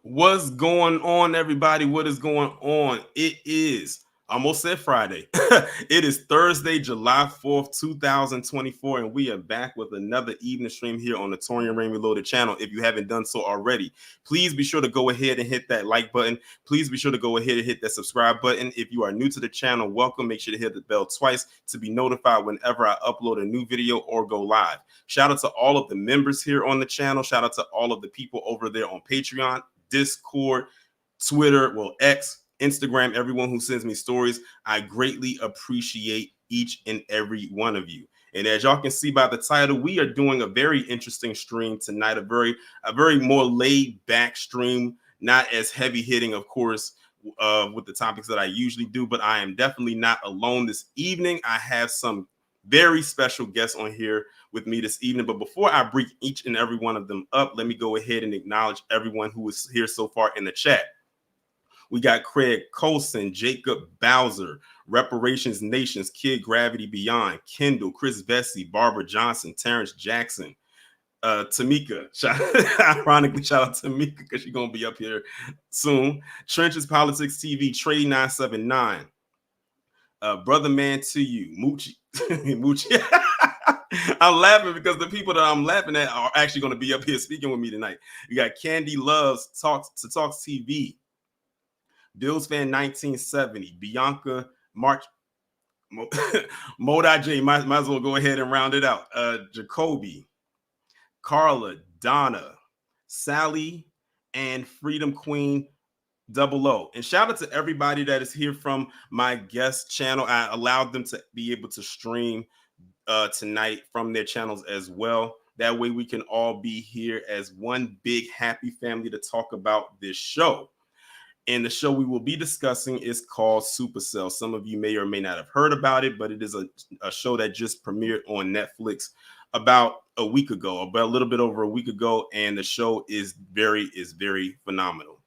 What's going on, everybody? What is going on? It is almost said Friday. It is Thursday, July 4th, 2024, and we are back with another evening stream here on the Torian Rain Reloaded channel. If you haven't done so already, please be sure to go ahead and hit that like button. Please be sure to go ahead and hit that subscribe button. If you are new to the channel, welcome. Make sure to hit the bell twice to be notified whenever I upload a new video or go live. Shout out to all of the members here on the channel. Shout out to all of the people over there on Patreon, Discord, Twitter, X, Instagram, everyone who sends me stories. I greatly appreciate each and every one of you. And as y'all can see by the title, we are doing a very interesting stream tonight, a very more laid back stream, not as heavy hitting, of course, with the topics that I usually do, but I am definitely not alone this evening. I have some very special guests on here with me this evening. But before I bring each and every one of them up, let me go ahead and acknowledge everyone who is here so far in the chat. We got Craig Colson, Jacob Bowser, Reparations Nations, Kid Gravity Beyond, Kendall, Chris Vesey, Barbara Johnson, Terrence Jackson, Tamika. Ironically, shout out to Tamika because she's going to be up here soon. Trenches Politics TV, Trey 979. Brother Man to you, Moochie. Moochie. I'm laughing because the people that I'm laughing at are actually going to be up here speaking with me tonight. You got Candy Loves Talks TV, Bills Fan 1970, Bianca March, Modai J. Might as well go ahead and round it out. Jacoby, Carla, Donna, Sally, and Freedom Queen 00. And shout out to everybody that is here from my guest channel. I allowed them to be able to stream tonight from their channels as well. That way we can all be here as one big happy family to talk about this show. And the show we will be discussing is called Supacell. Some of you may or may not have heard about it, but it is a show that just premiered on Netflix about a week ago, about a little bit over a week ago, and the show is very phenomenal.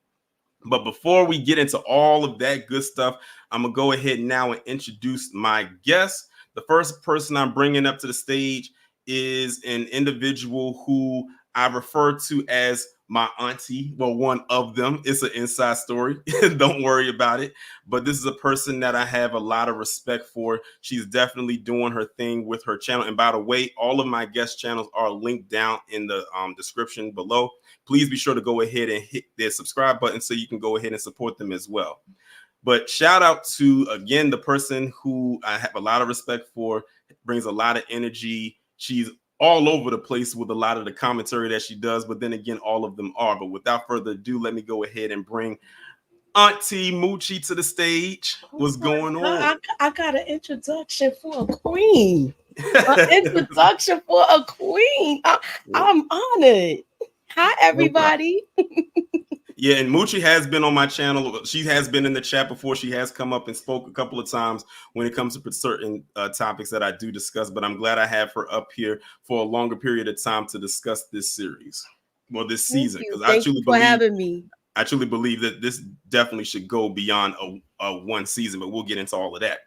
But before we get into all of that good stuff, I'm going to go ahead now and introduce my guest. The first person I'm bringing up to the stage is an individual who I refer to as my auntie. Well, one of them. It's an inside story. Don't worry about it. But this is a person that I have a lot of respect for. She's definitely doing her thing with her channel. And by the way, all of my guest channels are linked down in the description below. Please be sure to go ahead and hit the subscribe button so you can go ahead and support them as well. But shout out to, again, the person who I have a lot of respect for, brings a lot of energy. She's all over the place with a lot of the commentary that she does, but then again, all of them are. But without further ado, let me go ahead and bring Auntie Moochie to the stage. What's going on? I got an introduction for a queen. An introduction for a queen. I'm honored. Hi, everybody. Yeah, and Moochie has been on my channel. She has been in the chat before. She has come up and spoke a couple of times when it comes to certain topics that I do discuss. But I'm glad I have her up here for a longer period of time to discuss this series. Well, this season, because Thank you for having me. I truly believe that this definitely should go beyond a one season, but we'll get into all of that.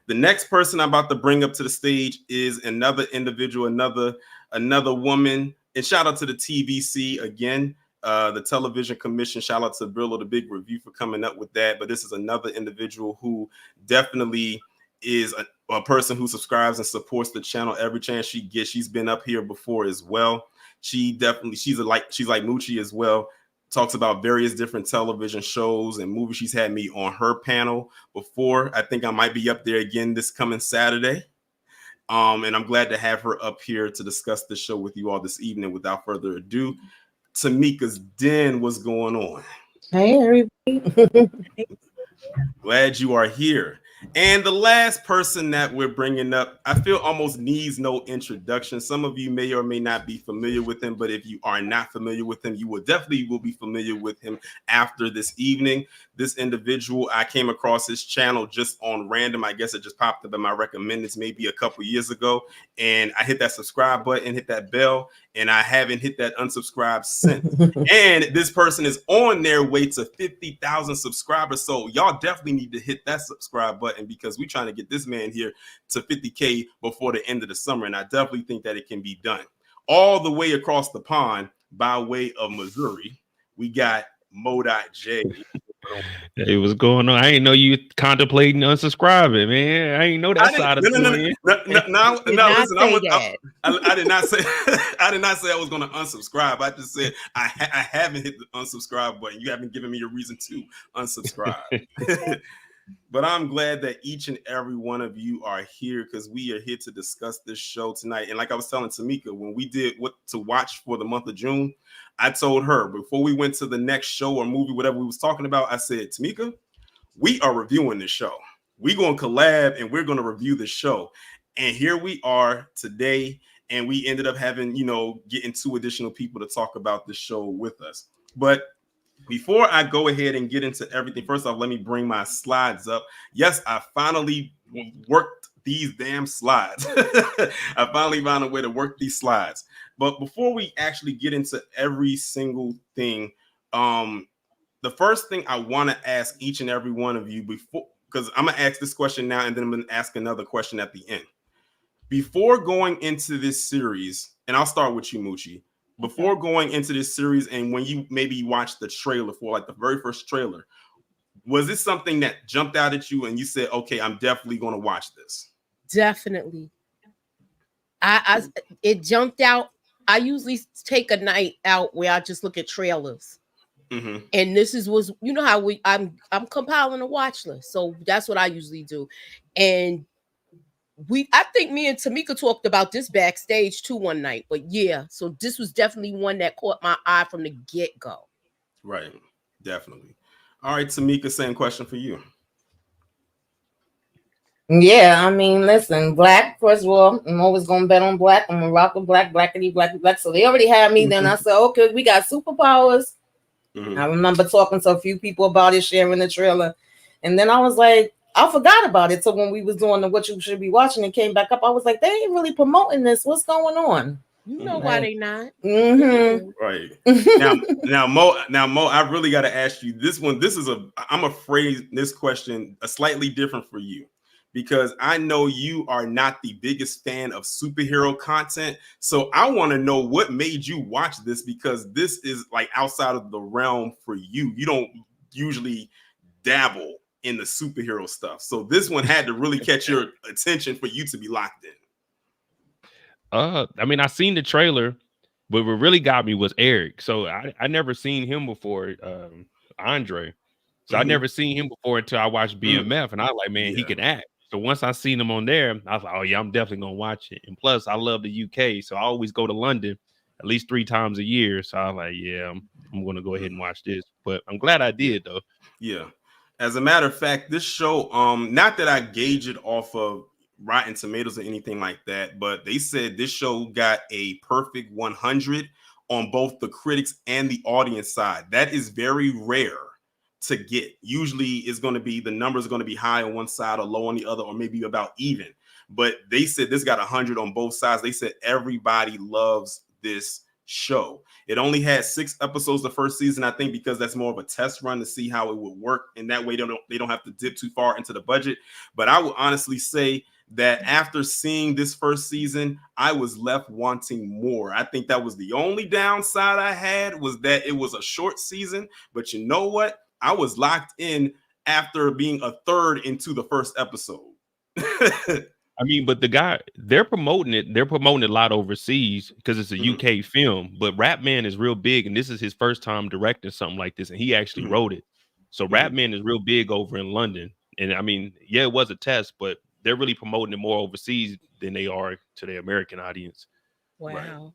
The next person I'm about to bring up to the stage is another individual, another woman. And shout out to the TVC again. The Television Commission. Shout out to Brillo, the Big Review, for coming up with that. But this is another individual who definitely is a person who subscribes and supports the channel every chance she gets. She's been up here before as well. She's like Moochie as well. Talks about various different television shows and movies. She's had me on her panel before. I think I might be up there again this coming Saturday. And I'm glad to have her up here to discuss the show with you all this evening. Without further ado, Tamika's Den, what's going on? Hey, everybody. Glad you are here. And the last person that we're bringing up, I feel almost needs no introduction. Some of you may or may not be familiar with him, but if you are not familiar with him, you will be familiar with him after this evening. This individual, I came across his channel just on random. I guess it just popped up in my recommendeds maybe a couple years ago. And I hit that subscribe button, hit that bell, and I haven't hit that unsubscribe since. And this person is on their way to 50,000 subscribers. So y'all definitely need to hit that subscribe button, because we're trying to get this man here to 50K before the end of the summer. And I definitely think that it can be done. All the way across the pond by way of Missouri, we got Mo.J. Hey, what's going on? I ain't know you contemplating unsubscribing, man. I ain't know that I didn't. side of No, the no, no, plan. no, no, no, Did no. not Listen, say that. I did not say. I did not say I was going to unsubscribe. I just said I haven't hit the unsubscribe button. You haven't given me a reason to unsubscribe. But I'm glad that each and every one of you are here because we are here to discuss this show tonight. And like I was telling Tamika, when we did what to watch for the month of June, I told her before we went to the next show or movie, whatever we was talking about, I said, Tamika, we are reviewing this show. We're going to collab and we're going to review the show. And here we are today. And we ended up having, getting 2 additional people to talk about the show with us. But before I go ahead and get into everything, first off, let me bring my slides up. Yes, I finally worked these damn slides. I finally found a way to work these slides. But before we actually get into every single thing, the first thing I want to ask each and every one of you because I'm going to ask this question now and then I'm going to ask another question at the end. Before going into this series, and I'll start with you, Moochie. Before going into this series, and when you maybe watched the trailer for like the very first trailer, was this something that jumped out at you and you said, okay, I'm definitely going to watch this? Definitely. It jumped out. I usually take a night out where I just look at trailers. Mm-hmm. And this was how I'm compiling a watch list. So that's what I usually do. And I think me and Tamika talked about this backstage too one night. But yeah, so this was definitely one that caught my eye from the get-go. Right. Definitely. All right, Tamika, same question for you. Yeah, I mean, listen, black, first of all, I'm always going to bet on black. I'm going to rock with black, blackity, black. So they already had me. Then I said, okay, we got superpowers. Mm-hmm. I remember talking to a few people about it, sharing the trailer. And then I was like, I forgot about it. So when we was doing the What You Should Be Watching, it came back up. I was like, they ain't really promoting this. What's going on? You know why they not. Mm-hmm. Right. Now, Mo, I really got to ask you this one. I'm afraid this question is slightly different for you because I know you are not the biggest fan of superhero content. So I want to know what made you watch this because this is like outside of the realm for you. You don't usually dabble in the superhero stuff. So this one had to really catch your attention for you to be locked in. I mean, I seen the trailer, but what really got me was Eric. So I never seen him before, Andre. So I never seen him before until I watched BMF, and I was like, man, he can act. So once I seen him on there, I was like, oh yeah, I'm definitely gonna watch it. And plus, I love the UK, so I always go to London at least 3 times a year. So I was like, yeah, I'm gonna go ahead and watch this. But I'm glad I did though. Yeah. As a matter of fact, this show, not that I gauge it off of Rotten Tomatoes or anything like that, but they said this show got a perfect 100 on both the critics and the audience side. That is very rare to get. Usually it's going to be the numbers are going to be high on one side or low on the other, or maybe about even. But they said this got 100 on both sides. They said everybody loves this show. It only had 6 episodes the first season, I think, because that's more of a test run to see how it would work, and that way they don't have to dip too far into the budget. But I would honestly say that after seeing this first season, I was left wanting more. I think that was the only downside I had, was that it was a short season. But you know what? I was locked in after being a third into the first episode. I mean, but they're promoting it. They're promoting it a lot overseas because it's a UK film. But Rapman is real big, and this is his first time directing something like this, and he actually wrote it. So Rapman is real big over in London. And I mean, yeah, it was a test, but they're really promoting it more overseas than they are to the American audience. Wow. Right.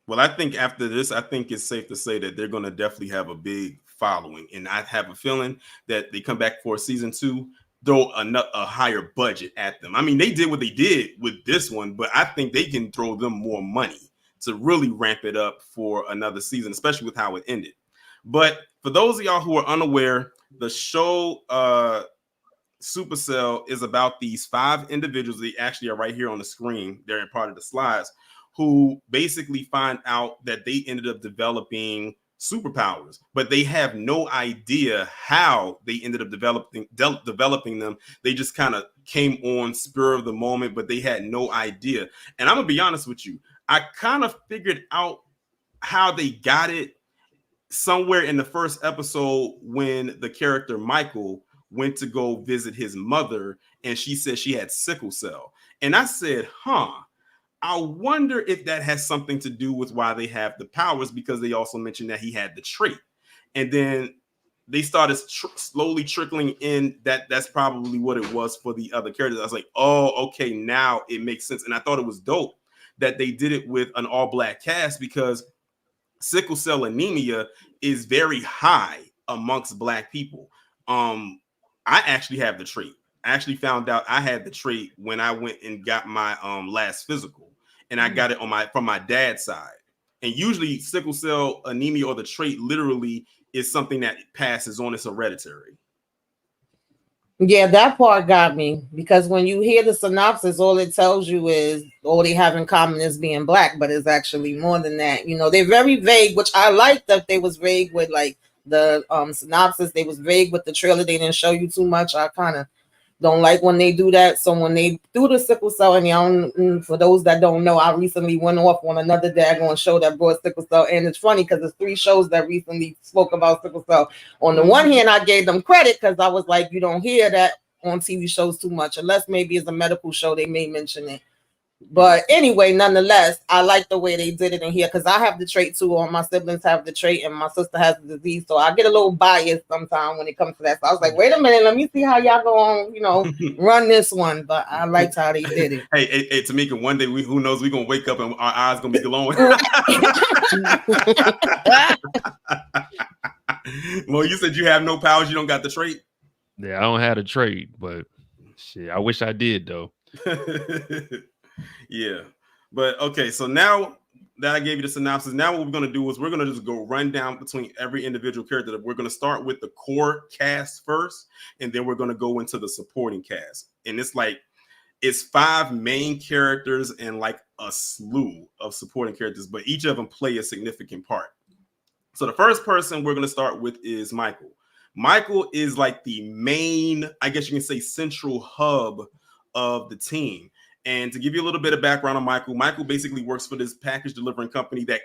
Well, I think after this, I think it's safe to say that they're going to definitely have a big following. And I have a feeling that they come back for season 2, throw a higher budget at them. I mean, they did what they did with this one, but I think they can throw them more money to really ramp it up for another season, especially with how it ended. But for those of y'all who are unaware, the show Supacell is about these 5 individuals. They actually are right here on the screen. They're in part of the slides, who basically find out that they ended up developing superpowers, but they have no idea how they ended up developing them. They just kind of came on spur of the moment, but they had no idea. And I'm gonna be honest with you, I kind of figured out how they got it somewhere in the first episode when the character Michael went to go visit his mother and she said she had sickle cell. And I said, I wonder if that has something to do with why they have the powers, because they also mentioned that he had the trait. And then they started slowly trickling in that that's probably what it was for the other characters. I was like, oh, okay, now it makes sense. And I thought it was dope that they did it with an all-black cast, because sickle cell anemia is very high amongst Black people. I actually have the trait. I actually found out I had the trait when I went and got my last physical, and I got it from my dad's side. And usually sickle cell anemia or the trait literally is something that passes on. It's hereditary. Yeah, that part got me, because when you hear the synopsis, all it tells you is all they have in common is being Black, but it's actually more than that. You know, they're very vague, which I like that they was vague with like the synopsis. They was vague with the trailer. They didn't show you too much. I kind of don't like when they do that. So when they do the sickle cell, and for those that don't know, I recently went off on another daggone show that brought sickle cell, and it's funny because there's 3 shows that recently spoke about sickle cell. On the one hand, I gave them credit because I was like, you don't hear that on TV shows too much, unless maybe it's a medical show they may mention it. But anyway, nonetheless, I like the way they did it in here, because I have the trait too. All my siblings have the trait, and my sister has the disease. So I get a little biased sometimes when it comes to that. So I was like, wait a minute, let me see how y'all go on, run this one. But I liked how they did it. Hey, Tamika, one day who knows, we're gonna wake up and our eyes gonna be glowing. Well, you said you have no powers, you don't got the trait. Yeah, I don't have a trait, but shit, I wish I did though. Yeah, but okay, so now that I gave you the synopsis, now what we're going to do is we're going to just go run down between every individual character. We're going to start with the core cast first, and then we're going to go into the supporting cast. And it's 5 main characters and like a slew of supporting characters, but each of them play a significant part. So the first person we're going to start with is Michael. Michael is like the main, I guess you can say, central hub of the team. And to give you a little bit of background on Michael, Michael basically works for this package delivering company that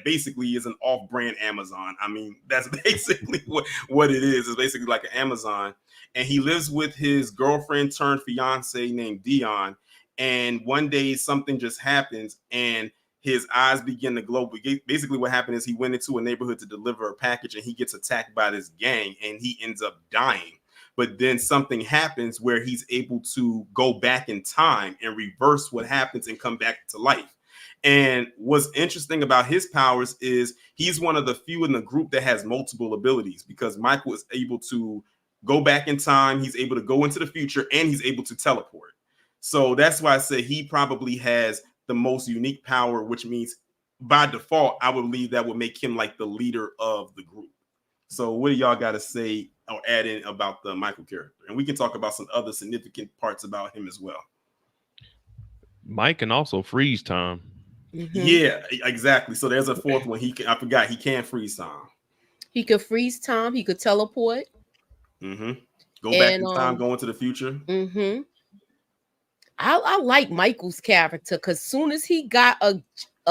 basically is an off-brand Amazon. I mean, that's basically what it is. It's basically like an Amazon. And he lives with his girlfriend turned fiance named Dion. And one day something just happens and his eyes begin to glow. Basically what happened is he went into a neighborhood to deliver a package and he gets attacked by this gang and he ends up dying. But then something happens where he's able to go back in time and reverse what happens and come back to life. And what's interesting about his powers is he's one of the few in the group that has multiple abilities, because Michael is able to go back in time, he's able to go into the future, and he's able to teleport. So that's why I say he probably has the most unique power, which means by default, I would believe that would make him like the leader of the group. So what do y'all got to say or add in about the Michael character? And we can talk about some other significant parts about him as well. Mike can also freeze time. Mm-hmm. Yeah, exactly. So there's a fourth one. I forgot he can freeze time. He could freeze time. He could teleport. Mm-hmm. Go back in time, go into the future. Mm-hmm. I like Michael's character because soon as he got a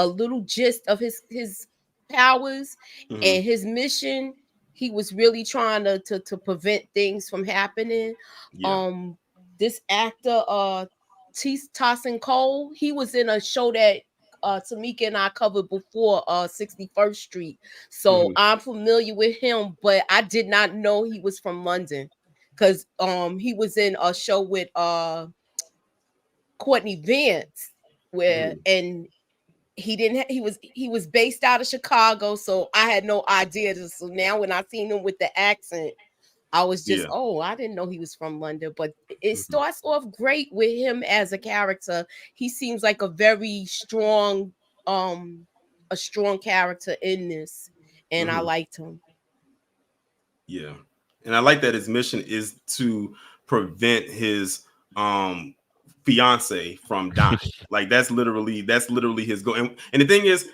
little gist of his powers and his mission, he was really trying to prevent things from happening. Yeah. This actor, Tossin Cole, he was in a show that Tamika and I covered before, 61st Street. So I'm familiar with him, but I did not know he was from London because he was in a show with Courtney Vance where and he was based out of Chicago, so I had no idea. So now when I seen him with the accent, I was just, I didn't know he was from London. But it starts off great with him as a character. He seems like a very strong, character in this, and I liked him. Yeah, and I like that his mission is to prevent his fiance from dying. Like that's literally his goal. And the thing is,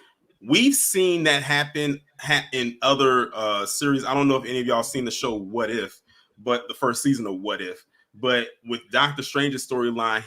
we've seen that happen in other series. I don't know if any of y'all seen the show What If, but the first season of What If. But with Doctor Strange's storyline,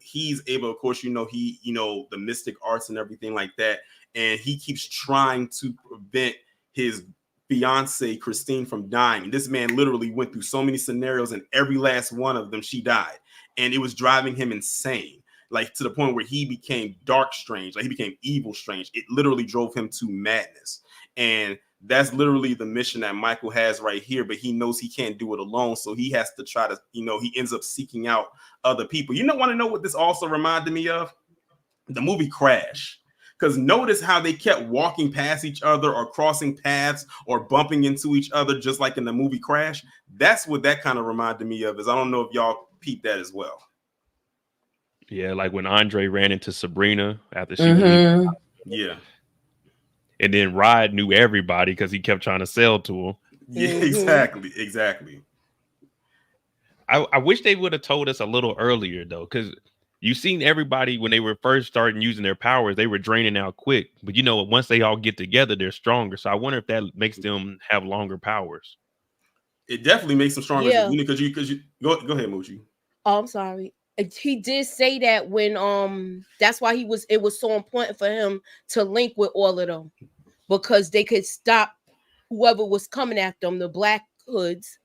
he's able, of course, the mystic arts and everything like that, and he keeps trying to prevent his fiance Christine from dying. This man literally went through so many scenarios, and every last one of them she died, and it was driving him insane, like to the point where he became dark strange, like he became evil strange. It literally drove him to madness, and that's literally the mission that Michael has right here. But he knows he can't do it alone, so he has to try to, he ends up seeking out other people. Want to know what this also reminded me of? The movie Crash. Because notice how they kept walking past each other or crossing paths or bumping into each other, just like in the movie Crash. That's what that kind of reminded me of. Is I don't know if y'all peeped that as well. Yeah, like when Andre ran into Sabrina after she was yeah. And then Rod knew everybody because he kept trying to sell to him. Yeah, exactly. I wish they would have told us a little earlier, though, because you've seen everybody when they were first starting using their powers, they were draining out quick. But once they all get together, they're stronger. So I wonder if that makes them have longer powers. It definitely makes them stronger. Yeah. Because you go ahead, Moochie. Oh, I'm sorry. He did say that when that's why it was so important for him to link with all of them, because they could stop whoever was coming at them, the Black Hoods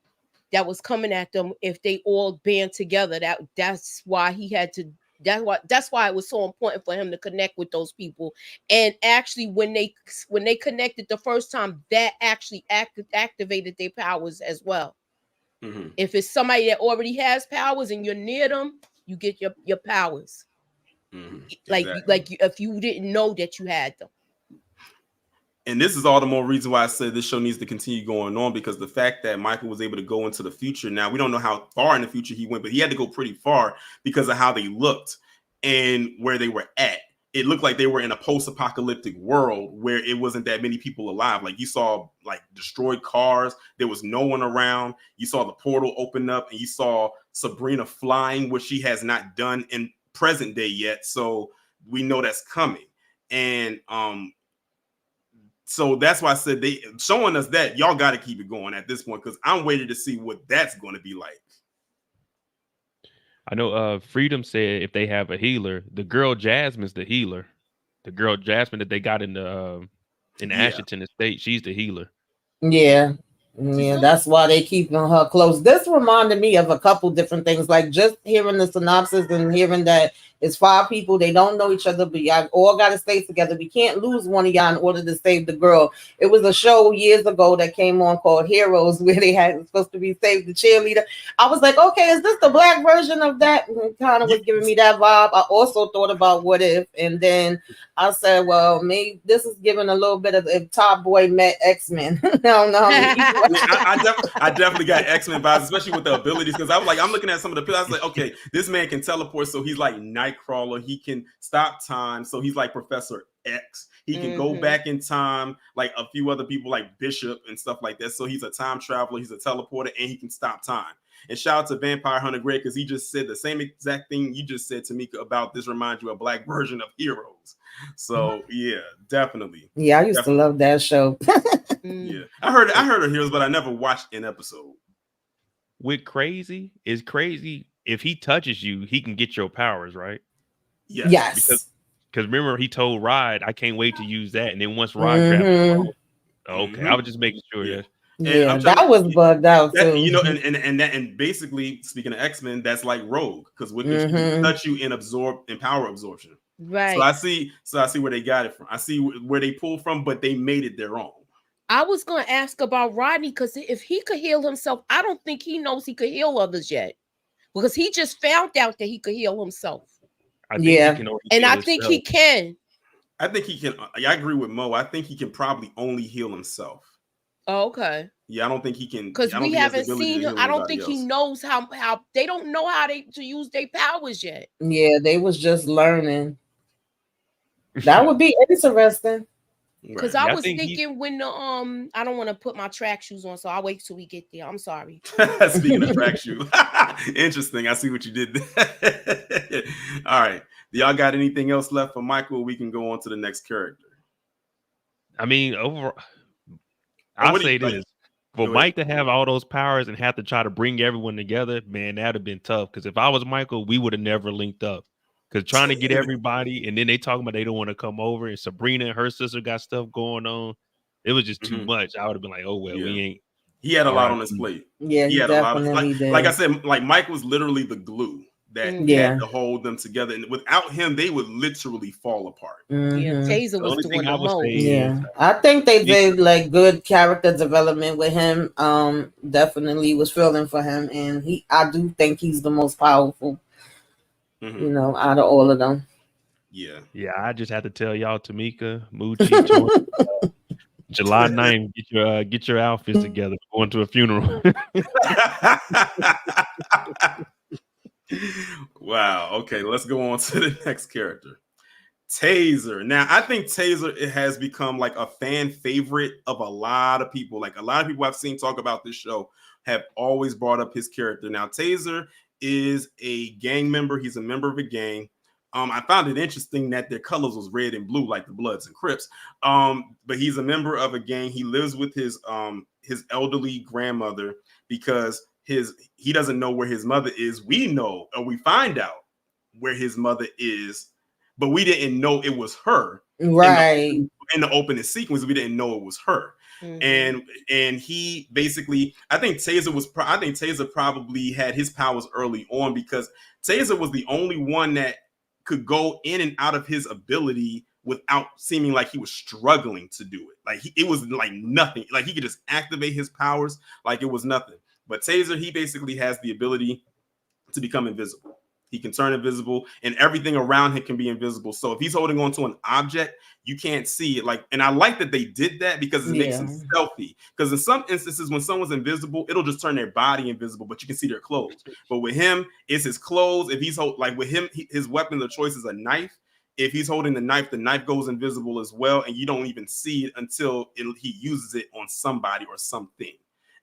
that was coming at them, if they all band together. That's why he had to. That's why it was so important for him to connect with those people. And actually, when they connected the first time, that actually activated their powers as well. Mm-hmm. If it's somebody that already has powers and you're near them, you get your powers. Mm-hmm. Like if you didn't know that you had them. And this is all the more reason why I said this show needs to continue going on, because the fact that Michael was able to go into the future. Now, we don't know how far in the future he went, but he had to go pretty far because of how they looked and where they were at. It looked like they were in a post-apocalyptic world where it wasn't that many people alive. Like, you saw like destroyed cars. There was no one around. You saw the portal open up, and you saw Sabrina flying, which she has not done in present day yet. So we know that's coming. And so that's why I said they showing us that y'all got to keep it going at this point, because I'm waiting to see what that's going to be like. I know Freedom said if they have a healer, the girl Jasmine's the healer. The girl Jasmine that they got in the Ashington Estate, she's the healer. Yeah. Yeah, that's why they keeping her close. This reminded me of a couple different things, like just hearing the synopsis and hearing that it's 5 people, they don't know each other, but y'all all got to stay together. We can't lose one of y'all in order to save the girl. It was a show years ago that came on called Heroes, where they had supposed to be save the cheerleader. I was like, okay, is this the Black version of that? And kind of was giving me that vibe. I also thought about What If, and then I said, well, maybe this is giving a little bit of if Top Boy met X-Men. I don't know how many people. I definitely got X-Men vibes, especially with the abilities, because I'm looking at some of the people. I was like, okay, this man can teleport, so he's like Nightcrawler. He can stop time, so he's like Professor X. He can go back in time, like a few other people, like Bishop and stuff like that. So he's a time traveler, he's a teleporter, and he can stop time. And shout out to Vampire Hunter Greg, because he just said the same exact thing you just said to me about this reminds you of a Black version of Heroes. So yeah, definitely. Yeah, I used to love that show. Yeah, I heard of Heroes, but I never watched an episode. With Crazy is crazy. If he touches you, he can get your powers, right? Yes. Because remember, he told Rod, I can't wait to use that. And then once Rod grabbed him, okay, I was just making sure. Yeah, that was bugged out too. And basically, speaking of X-Men, that's like Rogue, because Wicked can touch you and absorb in power absorption. Right. So I see where they got it from. I see where they pulled from, but they made it their own. I was going to ask about Rodney, because if he could heal himself, I don't think he knows he could heal others yet, because he just found out that he could heal himself. I think he can think he can. I think he can. I agree with Mo. I think he can probably only heal himself. Oh, okay. Yeah, I don't think he can, because we haven't seen him. I don't think he knows how they don't know how to use their powers yet. Yeah, they was just learning. That would be interesting. Because I was thinking when the I don't want to put my track shoes on, so I'll wait till we get there. I'm sorry. Speaking of track shoes, interesting. I see what you did there. All right, y'all got anything else left for Michael? We can go on to the next character. I mean, overall, I'll say this: for Mike to have all those powers and have to try to bring everyone together, man, that'd have been tough. Because if I was Michael, we would have never linked up. Because trying to get everybody, and then they talking about they don't want to come over, and Sabrina and her sister got stuff going on. It was just too much. I would have been like, oh well, Yeah. we ain't. He had a All lot right. on his plate. Yeah, he had a lot of definitely did. like I said, like Mike was literally the glue that had to hold them together, and without him, they would literally fall apart. Yeah, Mhm. Taser The was only doing thing the I would say most. Yeah, is, I think they did like good character development with him. Definitely was feeling for him, and I do think he's the most powerful, you know, out of all of them. Yeah. yeah, I just had to tell y'all, Tamika, Moochie, Tony, July 9th, get your outfits together. We're going to a funeral. Wow. Okay, let's go on to the next character. Taser. Now, I think Taser it has become like a fan favorite of a lot of people. Like a lot of people I've seen talk about this show have always brought up his character. Now, Taser is a gang member. He's a member of a gang. I found it interesting that their colors was red and blue, like the Bloods and Crips. But he's a member of a gang. He lives with his elderly grandmother because he doesn't know where his mother is. We know, or we find out where his mother is, but we didn't know it was her. Right. In the opening sequence, we didn't know it was her. And he basically, I think Taser probably had his powers early on because Taser was the only one that could go in and out of his ability without seeming like he was struggling to do it. Like it was like nothing. Like he could just activate his powers like it was nothing. But Taser, he basically has the ability to become invisible. He can turn invisible, and everything around him can be invisible. So if he's holding on to an object, you can't see it. Like, and I like that they did that because it makes him stealthy. Because in some instances, when someone's invisible, it'll just turn their body invisible, but you can see their clothes. But with him, it's his clothes. If he's like with him, his weapon of choice is a knife. If he's holding the knife goes invisible as well, and you don't even see it until he uses it on somebody or something,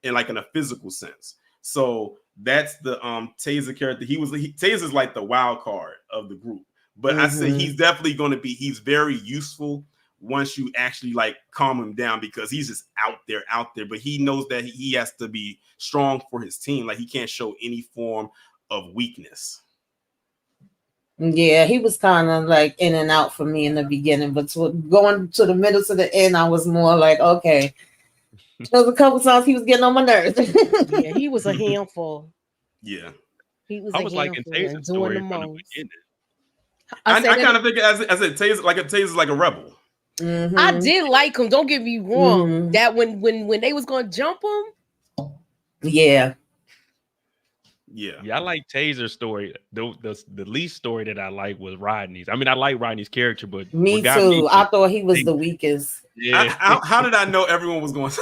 in like in a physical sense. So that's the Taser character. Taser's like the wild card of the group. But I say he's definitely going to be, he's very useful once you actually like calm him down because he's just out there. But he knows that he has to be strong for his team. Like he can't show any form of weakness. Yeah, he was kind of like in and out for me in the beginning, but going to the middle to the end, I was more like, okay. There was a couple times he was getting on my nerves. Yeah, he was a handful. Yeah, he was. I was liking Taser's story from the beginning. I kind of think as a Taser, like a Taser's like a rebel. I did like him. Don't get me wrong. That when they was gonna jump him. Yeah. I like Taser's story. The least story that I like was Rodney's. I mean, I like Rodney's character, but me too. I thought he was the weakest. Yeah. How did I know everyone was going to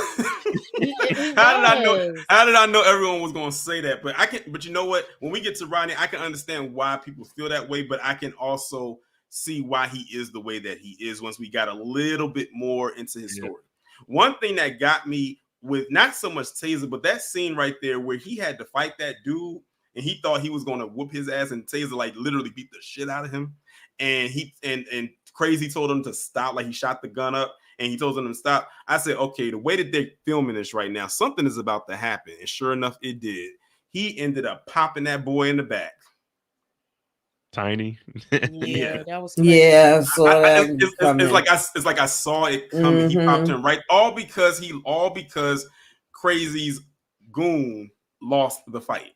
How did I know everyone was going to say that? But you know what? When we get to Rodney, I can understand why people feel that way, but I can also see why he is the way that he is once we got a little bit more into his story. One thing that got me with not so much Taser, but that scene right there where he had to fight that dude and he thought he was going to whoop his ass and Taser like literally beat the shit out of him. And and Crazy told him to stop, like he shot the gun up and he told them to stop. I said, okay, the way that they're filming this right now, something is about to happen. And sure enough, it did. He ended up popping that boy in the back. Tiny. Yeah, that was crazy. Yeah, so it's like I saw it coming. He popped him right, all because Crazy's goon lost the fight.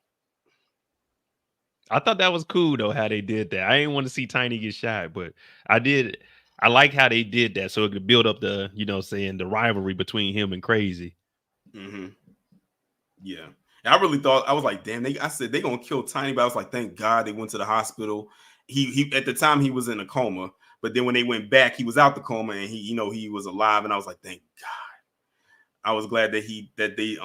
I thought that was cool though, how they did that. I didn't want to see Tiny get shot, but I did. I like how they did that so it could build up the, the rivalry between him and Crazy. Yeah. And I really thought, I was like, damn, I said they're gonna kill Tiny, but I was like, thank God they went to the hospital. He at the time he was in a coma, but then when they went back, he was out the coma and he was alive. And I was like, thank God. I was glad that they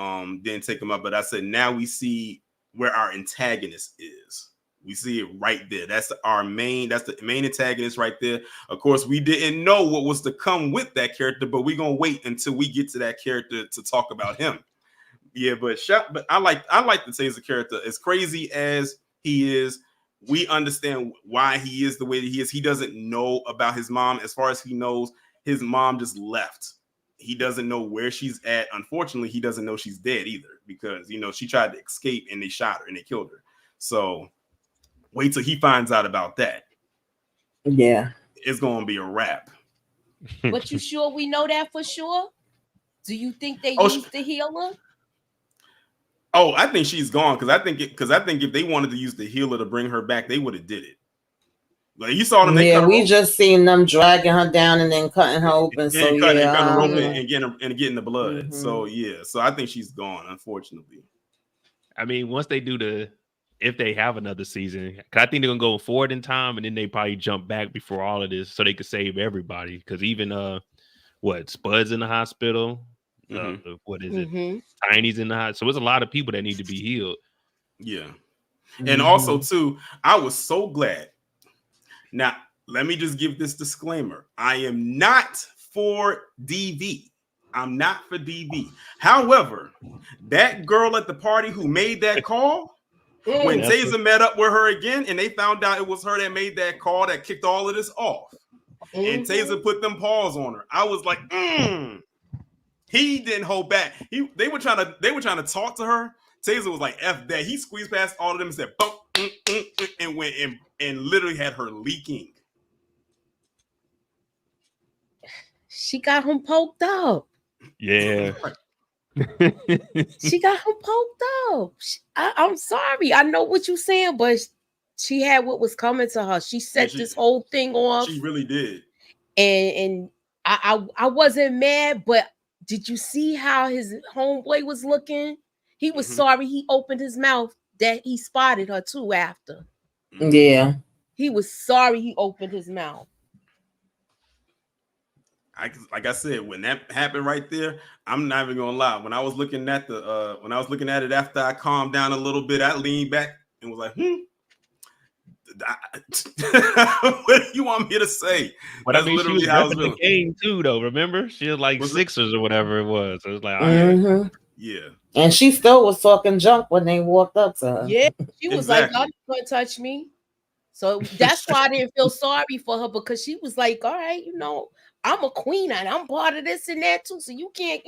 didn't take him up. But I said, now we see where our antagonist is. We see it right there. That's the main antagonist right there. Of course, we didn't know what was to come with that character, but we're gonna wait until we get to that character to talk about him. Yeah, but I like the Taser character. As crazy as he is, we understand why he is the way that he is. He doesn't know about his mom. As far as he knows, his mom just left. He doesn't know where she's at. Unfortunately, he doesn't know she's dead either because, she tried to escape and they shot her and they killed her. So wait till he finds out about that. Yeah. It's going to be a wrap. But you sure we know that for sure? Do you think they Oh, used the healer? Oh, I think she's gone because I think if they wanted to use the healer to bring her back, they would have did it. Like you saw them, they cut her we open. just seen them dragging her down and then cutting her open. So and yeah, cutting her open and getting the blood. Mhm. So yeah, so I think she's gone, unfortunately. I mean, once they do if they have another season, 'cause I think they're gonna go forward in time, and then they probably jump back before all of this, so they could save everybody. Because even Spud's in the hospital. What is it? Tiny's in the hospital. So there's a lot of people that need to be healed. Yeah, and also too, I was so glad. Now, let me just give this disclaimer: I am not for DV. I'm not for DV. However, that girl at the party who made that call, when Taser met up with her again and they found out it was her that made that call that kicked all of this off, and Taser put them paws on her, I was like, he didn't hold back. They were trying to talk to her. Taser was like, F that. He squeezed past all of them and said, bump, and went and literally had her leaking. She got him poked up. Yeah. She got him poked up. I'm sorry. I know what you're saying, but she had what was coming to her. She set this whole thing off. She really did. And I wasn't mad, but did you see how his homeboy was looking? He was sorry he opened his mouth that he spotted her too after. Yeah. He was sorry he opened his mouth. Like I said, when that happened right there, I'm not even gonna lie. When I was looking at it after I calmed down a little bit, I leaned back and was like, what do you want me to say? But That's I mean, she was how repping the game too, though. Remember, she was like Sixers or whatever it was. So it was like, yeah. And she still was talking junk when they walked up to her. Yeah, she was like, "God, you can't touch me." So that's why I didn't feel sorry for her, because she was like, all right, I'm a queen and I'm part of this and that too. So you can't,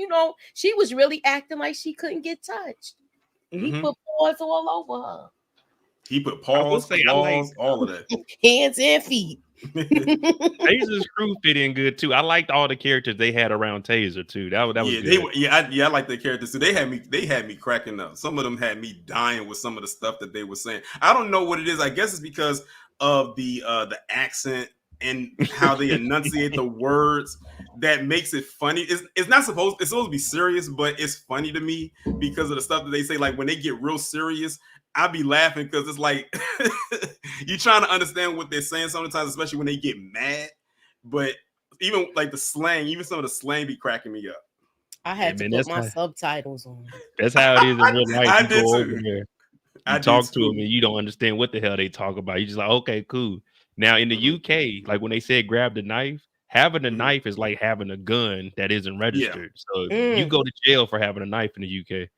she was really acting like she couldn't get touched. And he put paws all over her. He put paws, claws, all of that. Hands and feet. Taser's crew fit in good too. I liked all the characters they had around Taser too. That was good. I like the characters too. They had me cracking up. Some of them had me dying with some of the stuff that they were saying. I don't know what it is. I guess it's because of the accent and how they enunciate the words that makes it funny. It's supposed to be serious, but it's funny to me because of the stuff that they say. Like when they get real serious, I be laughing because it's like you're trying to understand what they're saying sometimes, especially when they get mad. But even like the slang, even some of the slang be cracking me up. I had to put my subtitles on. That's how it is in real life. I you did go too. over there, you talk to them, and you don't understand what the hell they talk about. You just like, okay, cool. Now in the UK, like when they said grab the knife, having a knife is like having a gun that isn't registered. So you go to jail for having a knife in the UK.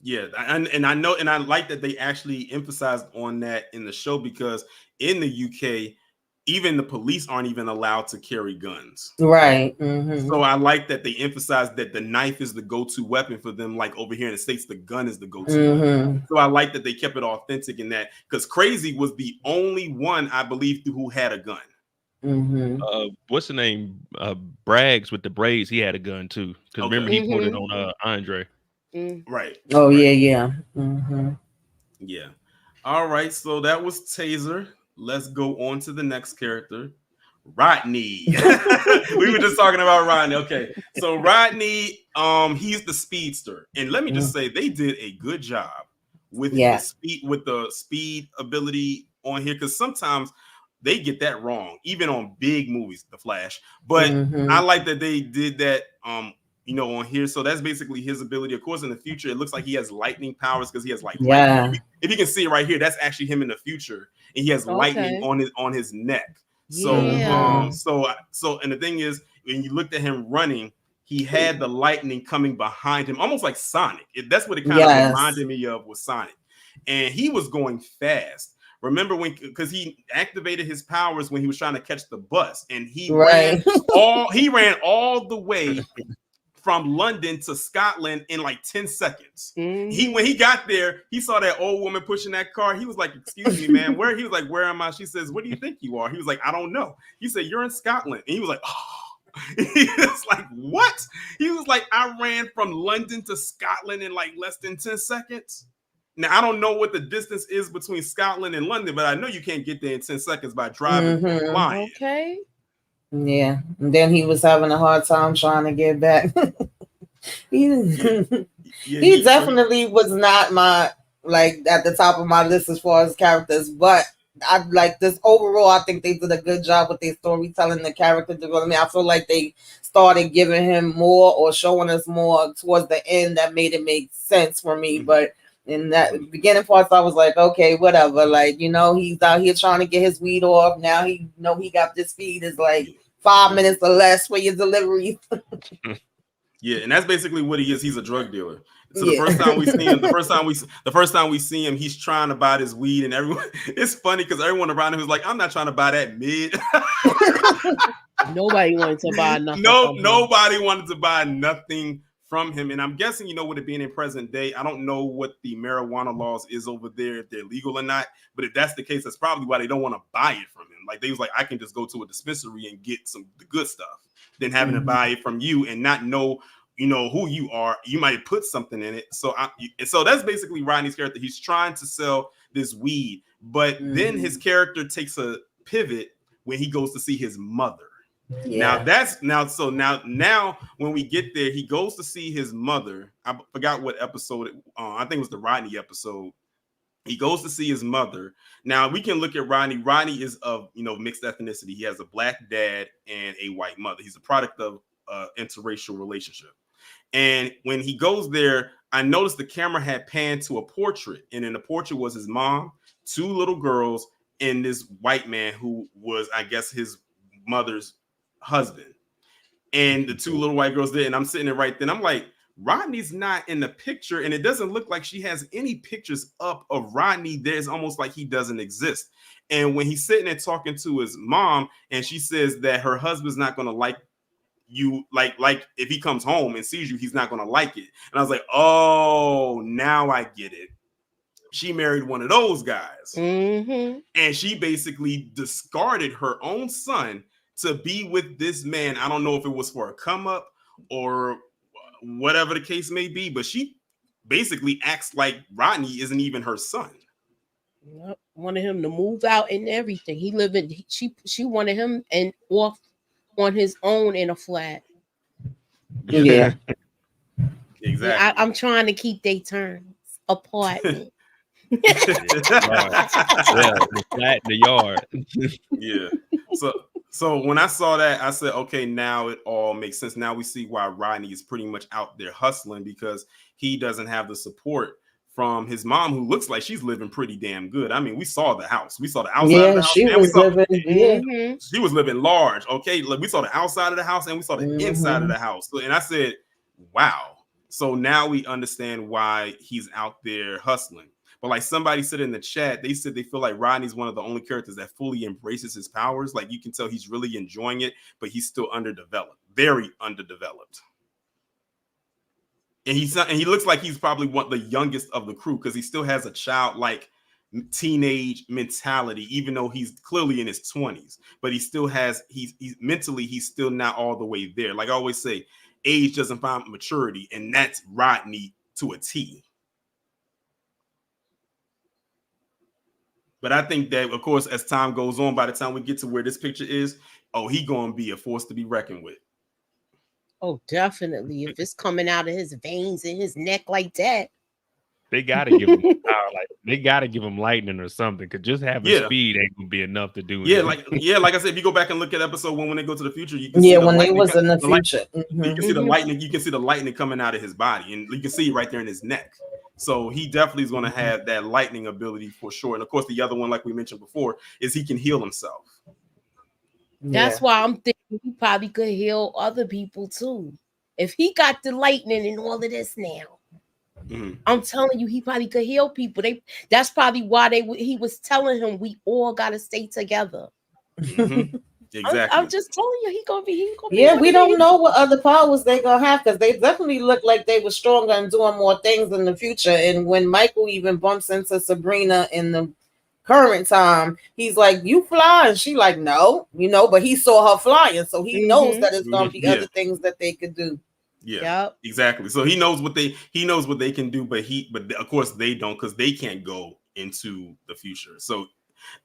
Yeah, and I know, and I like that they actually emphasized on that in the show, because in the UK, even the police aren't even allowed to carry guns. Right. So I like that they emphasized that the knife is the go-to weapon for them. Like over here in the States, the gun is the go-to weapon. So I like that they kept it authentic in that, because Crazy was the only one, I believe, who had a gun. What's the name? Braggs with the braids. He had a gun too. Because remember, he put it on Andre. Right. Oh, right. Yeah. Yeah. All right. So that was Taser. Let's go on to the next character, Rodney. We were just talking about Rodney. Okay. So Rodney, he's the speedster. And let me just say, they did a good job with the speed ability on here, because sometimes they get that wrong, even on big movies, The Flash. But I like that they did that on here. So that's basically his ability. Of course, in the future, it looks like he has lightning powers because he has like lightning. If you can see it right here, that's actually him in the future, and he has lightning on his neck. So and the thing is, when you looked at him running, he had the lightning coming behind him, almost like Sonic. That's what it kind of reminded me of, with Sonic, and he was going fast. Remember because he activated his powers when he was trying to catch the bus, and he ran all the way from London to Scotland in like 10 seconds. When he got there, he saw that old woman pushing that car. He was like, "Excuse me, man, where?" He was like, "Where am I?" She says, "What do you think you are?" He was like, "I don't know." He said, "You're in Scotland." And he was like, "Oh." He was like, what? He was like, I ran from London to Scotland in like less than 10 seconds. Now, I don't know what the distance is between Scotland and London, but I know you can't get there in 10 seconds by driving or flying. Okay. Yeah. And then he was having a hard time trying to get back. He definitely was not my, like, at the top of my list as far as characters, but I like this overall. I think they did a good job with their storytelling, the character development. I feel like they started giving him more or showing us more towards the end that made it make sense for me. But in that beginning parts, I was like, okay, whatever. Like, you know, he's out here trying to get his weed off. Now he he got this feed is like 5 minutes or less for your delivery. Yeah, and that's basically what he is. He's a drug dealer. So the first time we see him, the first time we see him, he's trying to buy this weed, and everyone. It's funny because everyone around him is like, "I'm not trying to buy that mid." Nobody wanted to buy nothing. Nobody wanted to buy nothing from him. And I'm guessing, with it being in present day, I don't know what the marijuana laws is over there, if they're legal or not. But if that's the case, that's probably why they don't want to buy it from him. Like they was like, I can just go to a dispensary and get the good stuff, than having to buy it from you and not know. Who you are. You might put something in it. So that's basically Rodney's character. He's trying to sell this weed, but then his character takes a pivot when he goes to see his mother. Yeah. Now when we get there, he goes to see his mother. I forgot what episode. I think it was the Rodney episode. He goes to see his mother. Now we can look at Rodney. Rodney is of mixed ethnicity. He has a black dad and a white mother. He's a product of interracial relationship. And when he goes there, I noticed the camera had panned to a portrait. And in the portrait was his mom, 2 little girls, and this white man who was, I guess, his mother's husband. And the 2 little white girls there. And I'm sitting there right then. I'm like, Rodney's not in the picture. And it doesn't look like she has any pictures up of Rodney. There's almost like he doesn't exist. And when he's sitting there talking to his mom, and she says that her husband's not going to like you, like if he comes home and sees you, he's not going to like it. And I was like, oh, now I get it. She married one of those guys. And she basically discarded her own son to be with this man. I don't know if it was for a come up or whatever the case may be, but she basically acts like Rodney isn't even her son. Yep. Wanted him to move out and everything. He lived in, she wanted him and off on his own in a flat. Yeah. Exactly. I'm trying to keep their terms apart. The flat, the yard. Yeah. So when I saw that, I said, okay, now it all makes sense. Now we see why Rodney is pretty much out there hustling, because he doesn't have the support from his mom, who looks like she's living pretty damn good. I mean, we saw the house. We saw the outside of the house. She was living large. Okay. We saw the outside of the house and we saw the inside of the house. And I said, wow. So now we understand why he's out there hustling. But like somebody said in the chat, they said they feel like Rodney's one of the only characters that fully embraces his powers. Like you can tell he's really enjoying it, but he's still underdeveloped, very underdeveloped. And he looks like he's probably the youngest of the crew, because he still has a childlike teenage mentality, even though he's clearly in his 20s. But he still has, he's mentally, he's still not all the way there. Like I always say, age doesn't find maturity, and that's Rodney to a T. But I think that, of course, as time goes on, by the time we get to where this picture is, he gonna be a force to be reckoned with. Oh, definitely. If it's coming out of his veins in his neck like that, they gotta give him power. Like they gotta give him lightning or something, because just having speed ain't gonna be enough to do it. Like I said, if you go back and look at episode 1 when they go to the future, you can see when they was in the future, you can see the lightning. You can see the lightning coming out of his body, and you can see it right there in his neck. So he definitely is going to have that lightning ability for sure. And of course, the other one, like we mentioned before, is he can heal himself. That's why I'm thinking he probably could heal other people too. If he got the lightning and all of this now, I'm telling you, he probably could heal people. That's probably why he was telling him we all got to stay together. Exactly. I'm just telling you, he gonna be. Yeah, we don't know what other powers they gonna have, because they definitely look like they were stronger and doing more things in the future. And when Michael even bumps into Sabrina in the current time, he's like, you fly, and she like, no, but he saw her flying, so he knows that it's gonna be other things that they could do. Yeah, yep. Exactly. So he knows what they can do, but of course they don't, because they can't go into the future. So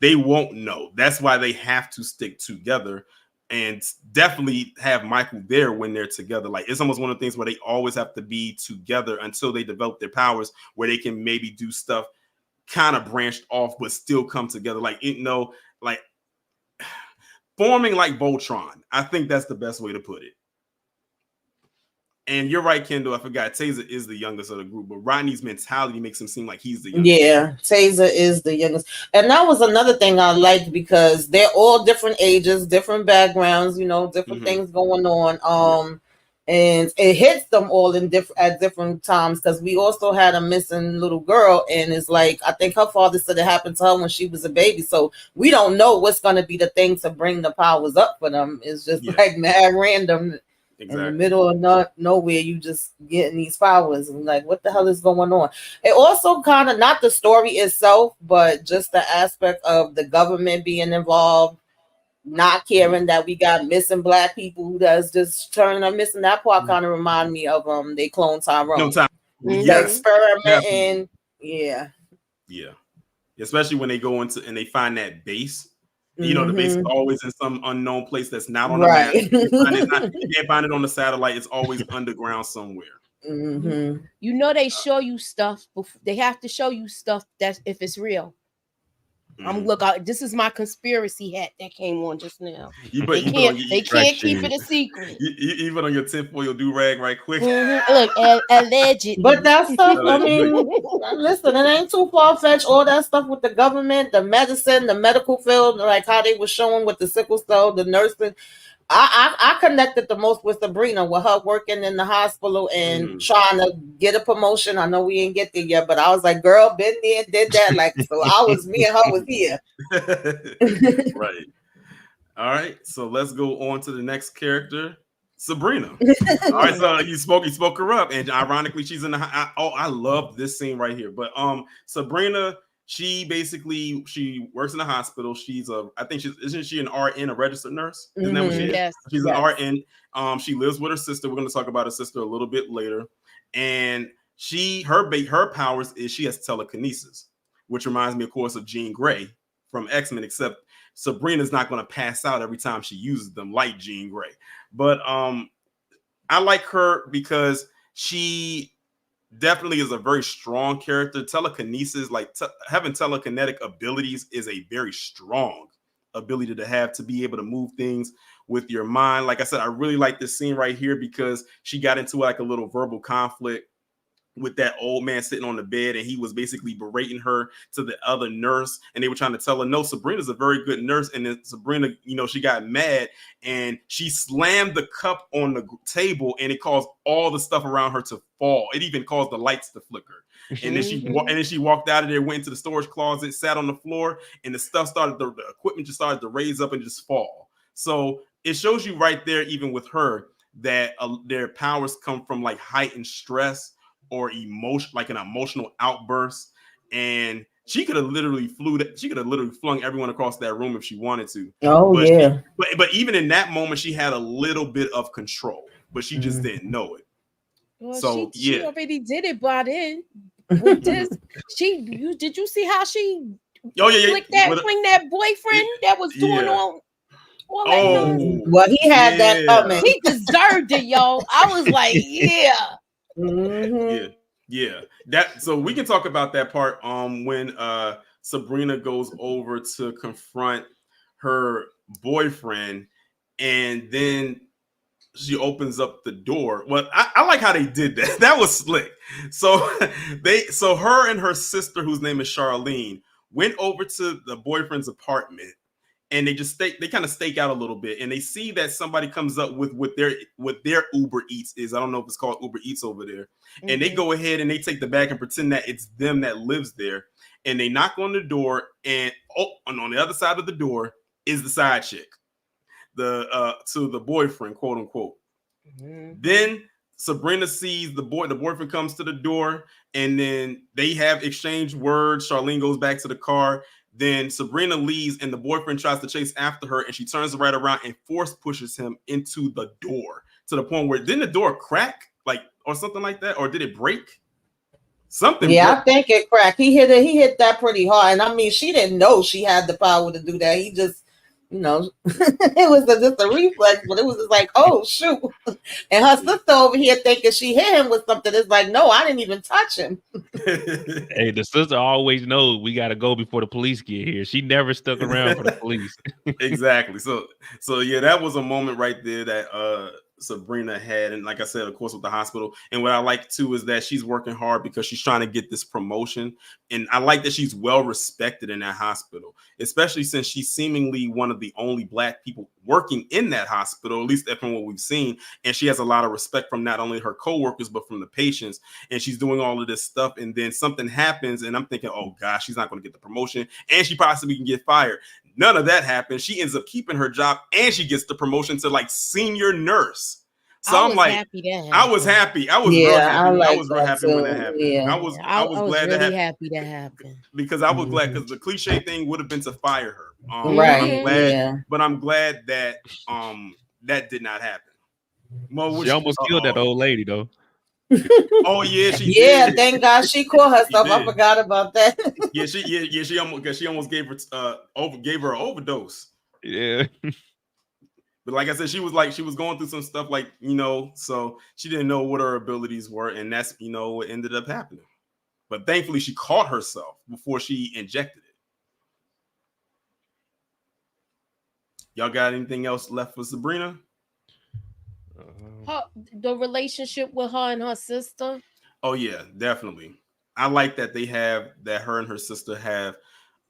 they won't know. That's why they have to stick together, and definitely have Michael there when they're together. Like, it's almost one of the things where they always have to be together until they develop their powers, where they can maybe do stuff kind of branched off, but still come together. Like, like forming like Voltron. I think that's the best way to put it. And you're right, Kendall. I forgot Taser is the youngest of the group, but Rodney's mentality makes him seem like he's the youngest. Yeah, Taser is the youngest. And that was another thing I liked, because they're all different ages, different backgrounds, different things going on. And it hits them all at different times, because we also had a missing little girl, and it's like, I think her father said it happened to her when she was a baby. So we don't know what's going to be the thing to bring the powers up for them. It's just like mad random. Exactly. In the middle of nowhere, you just getting these powers, and like, what the hell is going on? It also kind of, not the story itself, but just the aspect of the government being involved, not caring that we got missing Black people who does just turning up missing. That part kind of remind me of they clone Tyrone. Yes. Experimenting. Yeah. Especially when they go into and they find that base. The base is always in some unknown place that's not on the map. You can't find it on the satellite. It's always underground somewhere. They show you stuff. They have to show you stuff that if it's real. This is my conspiracy hat that came on just now. They can't keep it a secret. You put on your tinfoil do-rag right quick. Look, allegedly. But that stuff, I mean, listen, it ain't too far-fetched. All that stuff with the government, the medicine, the medical field, like how they were showing with the sickle cell, the nursing. I connected the most with Sabrina, with her working in the hospital and trying to get a promotion. I know we ain't get there yet, but I was like, girl, been there, did that. Like, so me and her was here. Right. All right. So let's go on to the next character, Sabrina. All right. So you spoke her up, and ironically, she's in the. I love this scene right here. But Sabrina. She works in the hospital. Isn't she an RN, a registered nurse? Isn't that what she is? Yes. She's an RN. She lives with her sister. We're going to talk about her sister a little bit later. And her powers is she has telekinesis, which reminds me, of course, of Jean Grey from X-Men, except Sabrina's not going to pass out every time she uses them like Jean Grey. But I like her because she definitely is a very strong character. Telekinesis, having telekinetic abilities, is a very strong ability to have, to be able to move things with your mind. Like I said, I really like this scene right here because she got into like a little verbal conflict with that old man sitting on the bed, and he was basically berating her to the other nurse, and they were trying to tell her, no, Sabrina's a very good nurse. And then Sabrina, she got mad and she slammed the cup on the table, and it caused all the stuff around her to fall. It even caused the lights to flicker. And then she walked out of there, went into the storage closet, sat on the floor, and the equipment just started to raise up and just fall. So it shows you right there, even with her, that their powers come from like heightened stress or emotion, like an emotional outburst. And she could have literally flung everyone across that room if she wanted to. But even in that moment, she had a little bit of control, but she just didn't know it. Well, so she already did it by then. With this, did you see how she fling that boyfriend that was doing all that? Well, he had that coming. He deserved it, y'all. I was like, So we can talk about that part when Sabrina goes over to confront her boyfriend, and then she opens up the door. Well, I like how they did that. That was slick. So her and her sister, whose name is Charlene, went over to the boyfriend's apartment, and they kind of stake out a little bit, and they see that somebody comes up with their Uber Eats is. I don't know if it's called Uber Eats over there. Mm-hmm. And they go ahead and they take the bag and pretend that it's them that lives there. And they knock on the door, and on the other side of the door is the side chick, to the boyfriend, quote unquote. Mm-hmm. Then Sabrina sees the boyfriend comes to the door, and then they have exchanged words. Charlene goes back to the car. Then Sabrina leaves and the boyfriend tries to chase after her, and she turns right around and force pushes him into the door to the point where didn't the door crack or something like that, or did it break? Something. Yeah, broke. I think it cracked. He hit it. He hit that pretty hard, and I mean, she didn't know she had the power to do that. He just, it was just a reflex, but it was just like, oh shoot. And her sister over here thinking she hit him with something. It's like, no, I didn't even touch him. Hey, the sister always knows we got to go before the police get here. She never stuck around for the police. Exactly. So yeah, that was a moment right there that Sabrina had, and like I said, of course, with the hospital. And what I like too is that she's working hard because she's trying to get this promotion, and I like that she's well respected in that hospital, especially since she's seemingly one of the only Black people working in that hospital, at least from what we've seen. And she has a lot of respect from not only her coworkers but from the patients. And she's doing all of this stuff, and then something happens, and I'm thinking, oh gosh, she's not going to get the promotion, and she possibly can get fired. None of that happens. She ends up keeping her job, and she gets the promotion to senior nurse. So I'm like, I was happy. I was real happy. I was real happy when that happened. Yeah. I was glad really that happy that happened because I was glad because the cliche thing would have been to fire her. Right. But I'm glad that that did not happen. She almost killed that old lady though. Oh yeah, she did. Thank God she caught herself. I forgot about that. she almost gave her an overdose. Yeah. But like I said, she was going through some stuff so she didn't know what her abilities were, and that's what ended up happening. But thankfully she caught herself before she injected it. Y'all got anything else left for Sabrina? The relationship with her and her sister. Oh yeah, definitely. I like that her and her sister have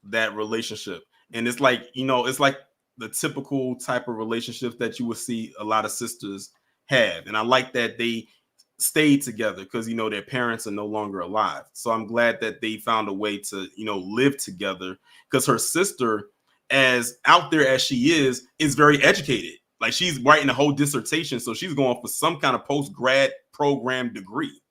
that relationship. And it's like, it's like the typical type of relationships that you would see a lot of sisters have. And I like that they stayed together because, their parents are no longer alive. So I'm glad that they found a way to, live together, because her sister, as out there as she is very educated. Like, she's writing a whole dissertation. So she's going for some kind of post-grad program degree.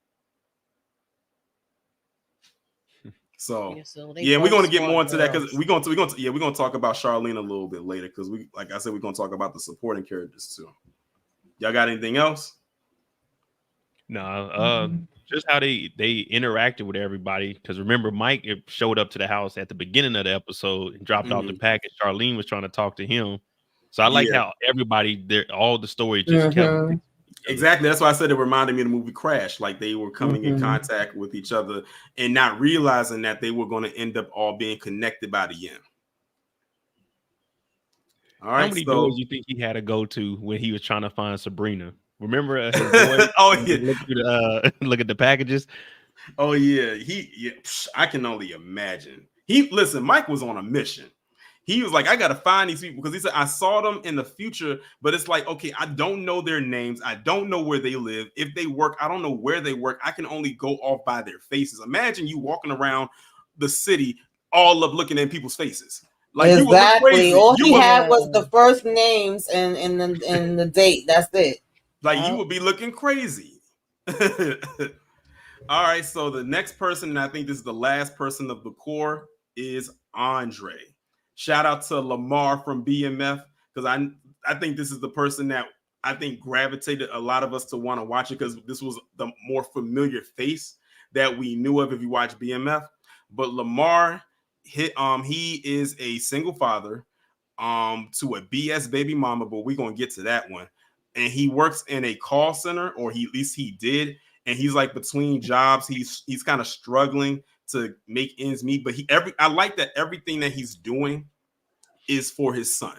So we're going to get more into that because we're going to talk about Charlene a little bit later, because like I said, we're going to talk about the supporting characters too. Y'all got anything else? No, just how they interacted with everybody. Because remember, Mike showed up to the house at the beginning of the episode and dropped off the package. Charlene was trying to talk to him, so I like how everybody all the stories just kept. Exactly. That's why I said it reminded me of the movie Crash. Like, they were coming in contact with each other and not realizing that they were going to end up all being connected by the end. All right. How many doors you think he had to go to when he was trying to find Sabrina? Remember his boy? Look at the packages. Oh yeah. I can only imagine. Mike was on a mission. He was like, I got to find these people, because he said, I saw them in the future, but it's like, okay, I don't know their names. I don't know where they live. If they work, I don't know where they work. I can only go off by their faces. Imagine you walking around the city all up looking at people's faces. Like, exactly. All he had was the first names and the date. That's it. Like, you would be looking crazy. All right. So the next person, and I think this is the last person of the core, is Andre. Shout out to Lamar from BMF, because I think this is the person that I think gravitated a lot of us to want to watch it, because this was the more familiar face that we knew of if you watch BMF. But Lamar, he is a single father to a BS baby mama, but we're gonna get to that one. And he works in a call center, or at least he did. And he's like between jobs. He's kind of struggling to make ends meet, but I like that everything that he's doing is for his son.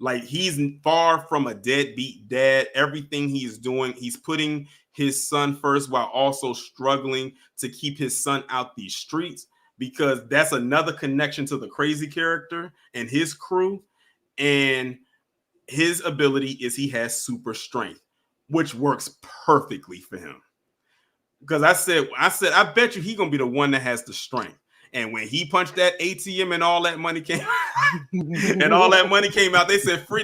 Like, he's far from a deadbeat dad. Everything he's doing, he's putting his son first while also struggling to keep his son out these streets, because that's another connection to the crazy character and his crew. And his ability is he has super strength, which works perfectly for him. Because I said, I bet you he's gonna be the one that has the strength. And when he punched that ATM and all that money came and all that money came out, they said free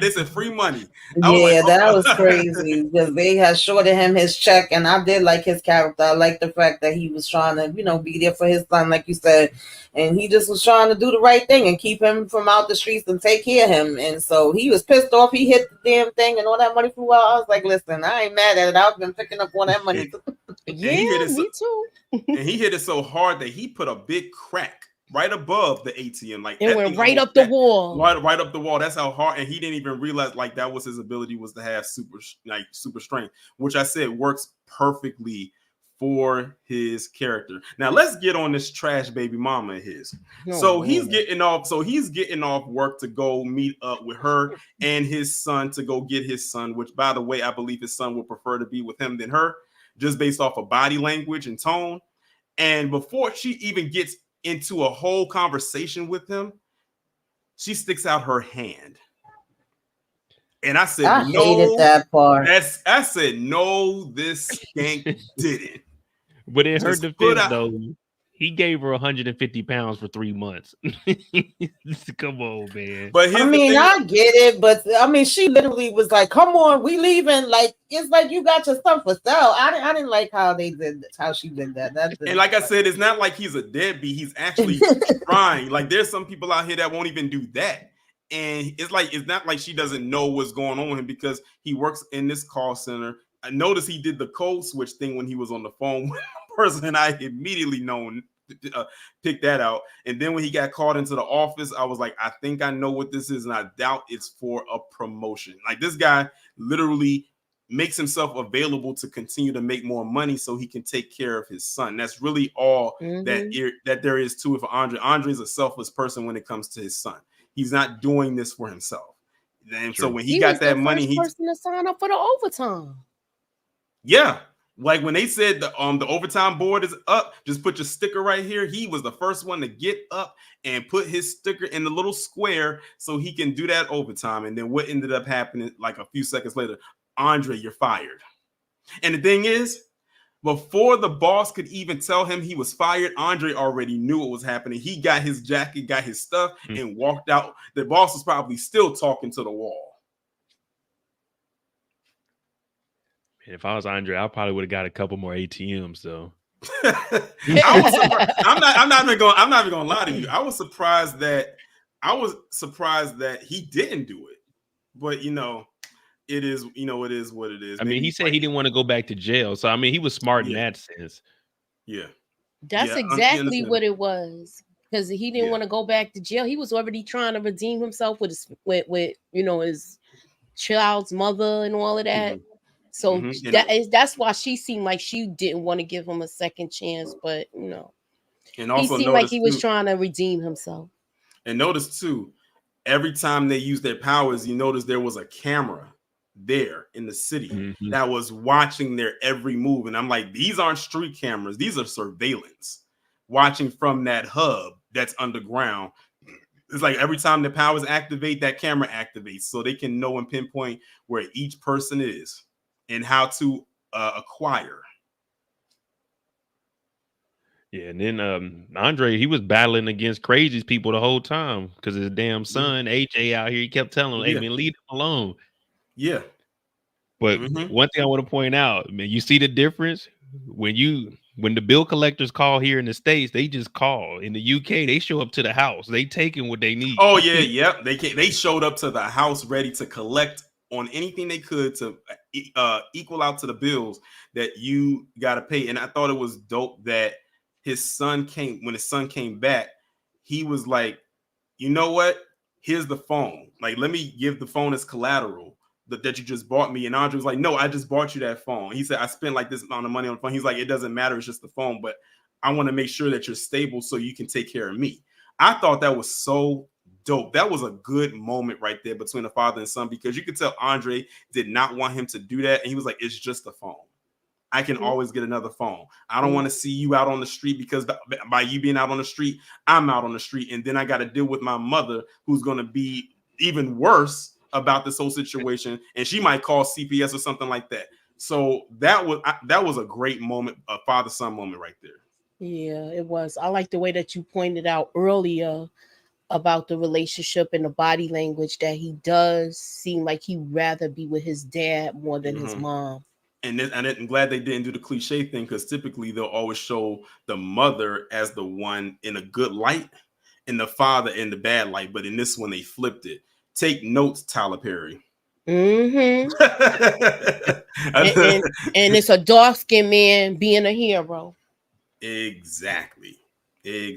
money. I was Yeah, like, that was crazy because they had shorted him his check, and I did like his character. I like the fact that he was trying to, be there for his son, like you said, and he just was trying to do the right thing and keep him from out the streets and take care of him. And so he was pissed off. He hit the damn thing, and all that money flew out. I was like, listen, I ain't mad at it. I've been picking up all that money. Yeah, me too. And he hit it so hard that he put a big crack right above the ATM, like it went right up the wall. Right up the wall. That's how hard, and he didn't even realize like that was his ability, was to have super strength, which I said works perfectly for his character. Now let's get on this trash baby mama of his. He's getting off work to go meet up with her and his son to go get his son, which by the way, I believe his son would prefer to be with him than her, just based off of body language and tone. And before she even gets into a whole conversation with him, she sticks out her hand. And I said, I hated that part. I said, no, this skank didn't. But in her defense, though, he gave her 150 pounds for 3 months. Come on, man. But I get it, but she literally was like, "Come on, we leaving." Like, it's like you got your stuff for sale. I didn't like how she did that. And like I said, it's not like he's a deadbeat. He's actually trying. Like, there's some people out here that won't even do that. And it's not like she doesn't know what's going on with him, because he works in this call center. I noticed he did the code switch thing when he was on the phone with a person I immediately picked that out. And then when he got called into the office, I was like, I think I know what this is, and I doubt it's for a promotion. Like, this guy literally makes himself available to continue to make more money so he can take care of his son. That's really all that there is to it for Andre. Andre is a selfless person when it comes to his son. He's not doing this for himself. And so when he got that money, he's the first person to sign up for the overtime. Yeah. Like when they said the overtime board is up, just put your sticker right here. He was the first one to get up and put his sticker in the little square so he can do that overtime. And then what ended up happening, like a few seconds later, Andre, you're fired. And the thing is, before the boss could even tell him he was fired, Andre already knew what was happening. He got his jacket, got his stuff, and walked out. The boss was probably still talking to the wall. If I was Andre, I probably would have got a couple more ATMs though. I'm not even gonna lie to you. I was surprised that he didn't do it. But it is what it is. I mean, he said he didn't want to go back to jail. So I mean, he was smart in that sense. Yeah. That's exactly what it was. Because he didn't want to go back to jail. He was already trying to redeem himself with his child's mother and all of that. Mm-hmm. So that's why she seemed like she didn't want to give him a second chance, but and also he seemed like he was trying to redeem himself. And notice too, every time they used their powers, you notice there was a camera there in the city that was watching their every move. And I'm like, these aren't street cameras; these are surveillance, watching from that hub that's underground. It's like every time the powers activate, that camera activates, so they can know and pinpoint where each person is and how to acquire. Yeah, and then Andre, he was battling against crazy people the whole time because his damn son, AJ, out here, he kept telling him, hey, man, leave him alone. Yeah. But one thing I want to point out, man, you see the difference? When the bill collectors call here in the States, they just call. In the UK, they show up to the house. They taking what they need. Oh, yeah, yep. They showed up to the house ready to collect on anything they could to equal out to the bills that you got to pay. And I thought it was dope that when his son came back, he was like, you know what? Here's the phone. Like, let me give the phone as collateral that you just bought me. And Andre was like, no, I just bought you that phone. He said, I spent like this amount of money on the phone. He's like, it doesn't matter. It's just the phone, but I want to make sure that you're stable so you can take care of me. I thought that was so dope. That was a good moment right there between the father and son, because you could tell Andre did not want him to do that. And he was like, it's just a phone. I can always get another phone. I don't want to see you out on the street, because by you being out on the street, I'm out on the street. And then I got to deal with my mother, who's going to be even worse about this whole situation. And she might call CPS or something like that. So that was a great moment, a father-son moment right there. Yeah, it was. I like the way that you pointed out earlier about the relationship and the body language that he does seem like he'd rather be with his dad more than his mom. And I'm glad they didn't do the cliche thing, because typically they'll always show the mother as the one in a good light and the father in the bad light. But in this one, they flipped it. Take notes, Tyler Perry. Mm-hmm. and it's a dark-skinned man being a hero. Exactly. He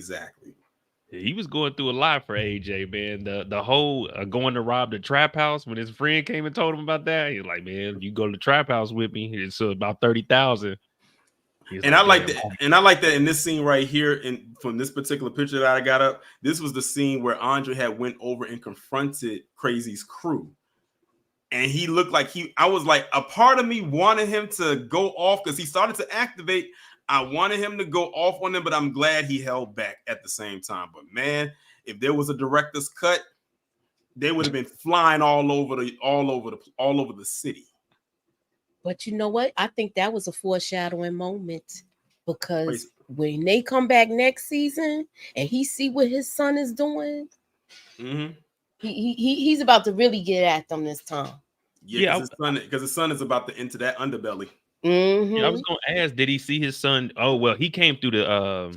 was going through a lot for AJ, man. The whole going to rob the trap house, when his friend came and told him about that, he was like, "Man, you go to the trap house with me, it's about 30,000." And I like that. And I like that in this scene right here, in from this particular picture that I got up. This was the scene where Andre had went over and confronted Crazy's crew. And he looked like I was like, a part of me wanted him to go off because he started to activate. I wanted him to go off on them, but I'm glad he held back at the same time. But man, if there was a director's cut, they would have been flying all over the city. But you know what? I think that was a foreshadowing moment, because when they come back next season and he see what his son is doing, he's about to really get at them this time. Yeah, because his son is about to enter that underbelly. Yeah, I was gonna ask, did he see his son? Oh well, he came through the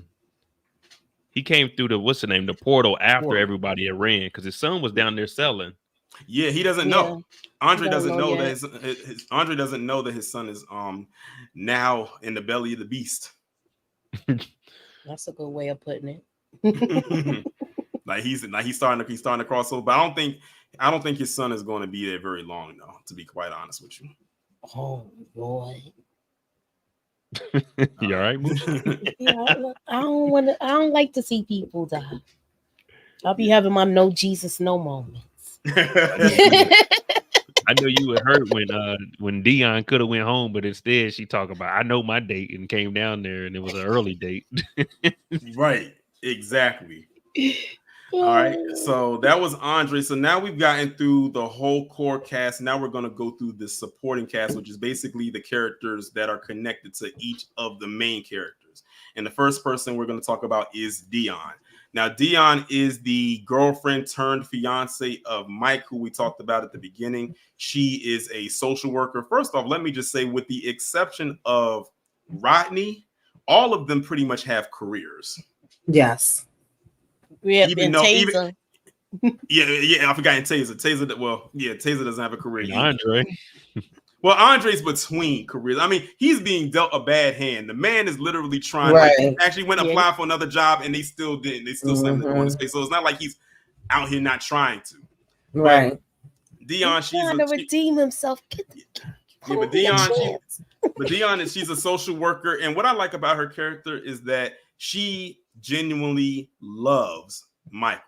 what's the name, the portal after everybody had ran, because his son was down there selling. Yeah, he doesn't know. Andre doesn't know that Andre doesn't know that his son is now in the belly of the beast. That's a good way of putting it. Like he's starting to cross over, but I don't think his son is going to be there very long, though, to be quite honest with you. Oh boy. You all right, yeah, I don't like to see people die. I'll be having my no Jesus no moments. I know you were hurt when Dion could have went home, but instead she talked about, I know my date, and came down there and it was an early date. Right, exactly. All right, so that was Andre. So now we've gotten through the whole core cast. Now we're going to go through the supporting cast, which is basically the characters that are connected to each of the main characters. And the first person we're going to talk about is Dion. Now, Dion is the girlfriend turned fiance of Mike, who we talked about at the beginning. She is a social worker. First off, let me just say, with the exception of Rodney, all of them pretty much have careers. Yes. Yeah, I forgot Taser. Taser doesn't have a career. Andre. Well, Andre's between careers. I mean, he's being dealt a bad hand. The man is literally trying. Right. Like, he actually went to apply for another job, and they still didn't. They still slammed the door in his face. So it's not like he's out here not trying to. Right. But Dion, she's trying to redeem himself. But Dion she's a social worker, and what I like about her character is that she genuinely loves Michael.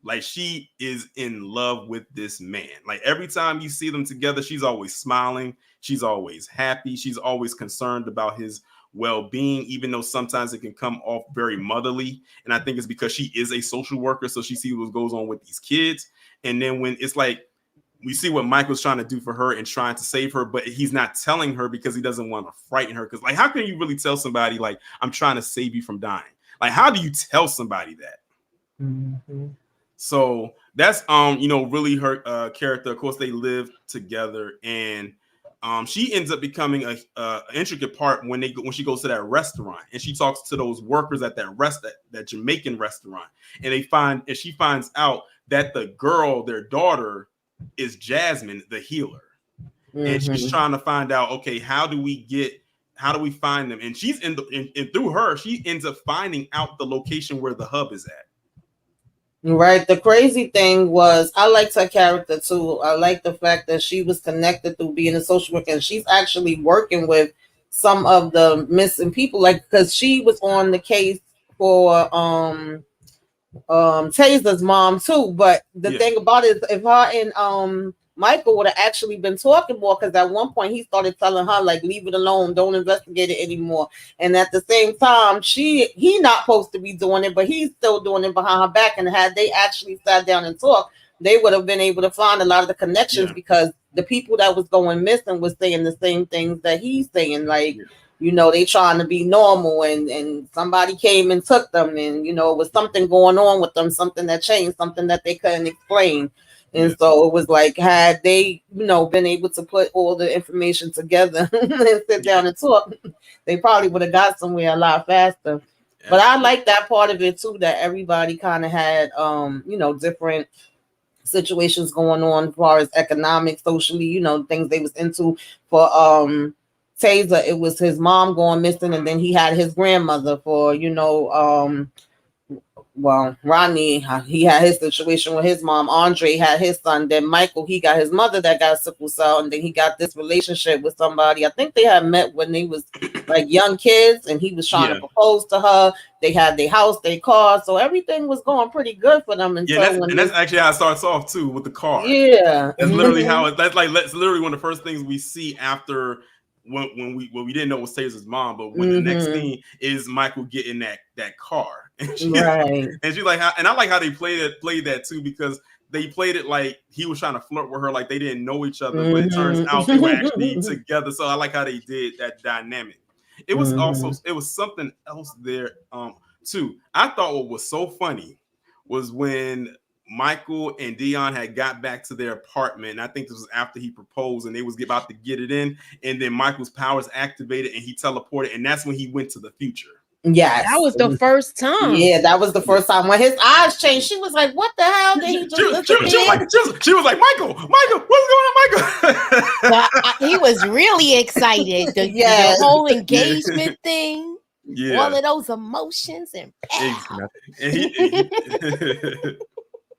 Like, she is in love with this man. Like, every time you see them together, she's always smiling. She's always happy. She's always concerned about his well-being, even though sometimes it can come off very motherly. And I think it's because she is a social worker, so she sees what goes on with these kids. And then when it's like, we see what Michael's trying to do for her and trying to save her, but he's not telling her because he doesn't want to frighten her. Because, like, how can you really tell somebody, like, I'm trying to save you from dying? Like, how do you tell somebody that? Mm-hmm. So that's really her character. Of course, they live together, and she ends up becoming a intricate part when she goes to that restaurant, and she talks to those workers at that Jamaican restaurant, and she finds out that the girl, their daughter, is Jasmine, the healer. Mm-hmm. And she's trying to find out, okay, how do we find them? And she's and through her, she ends up finding out the location where the hub is at. Right. The crazy thing was, I liked her character too. I like the fact that she was connected through being a social worker, and she's actually working with some of the missing people, like, because she was on the case for Taser's mom too. But the thing about it is, if her and Michael would have actually been talking more, because at one point he started telling her, like, leave it alone, don't investigate it anymore. And at the same time, he not supposed to be doing it, but he's still doing it behind her back. And had they actually sat down and talked, they would have been able to find a lot of the connections, because the people that was going missing was saying the same things that he's saying, like, they trying to be normal, and somebody came and took them, and it was something going on with them, something that changed, something that they couldn't explain. And so it was like, had they, been able to put all the information together and sit down and talk, they probably would have got somewhere a lot faster. But I like that part of it too, that everybody kind of had, different situations going on as far as economic, socially, things they was into. For Taser, it was his mom going missing, and then he had his grandmother. For Rodney, he had his situation with his mom. Andre had his son. Then Michael, he got his mother that got sickle cell, and then he got this relationship with somebody. I think they had met when they was like young kids, and he was trying to propose to her. They had their house, their car, so everything was going pretty good for them. That's actually how it starts off too, with the car. Yeah, that's literally how it. That's literally one of the first things we see after. When we didn't know it was Taser's mom, but when the next scene is Michael getting that car, and she's like, and I like how they played that too, because they played it like he was trying to flirt with her, like they didn't know each other, but it turns out they were actually together. So I like how they did that dynamic. It was it was something else there too. I thought what was so funny was when Michael and Dion had got back to their apartment, and I think this was after he proposed, and they was about to get it in, and then Michael's powers activated, and he teleported, and that's when he went to the future. Yes, that was the first time. Yeah, that was the first time when his eyes changed. She was like, "What the hell did he just?" She was like, "Michael, what's going on, Michael?" But he was really excited. The whole engagement thing. Yeah, all of those emotions and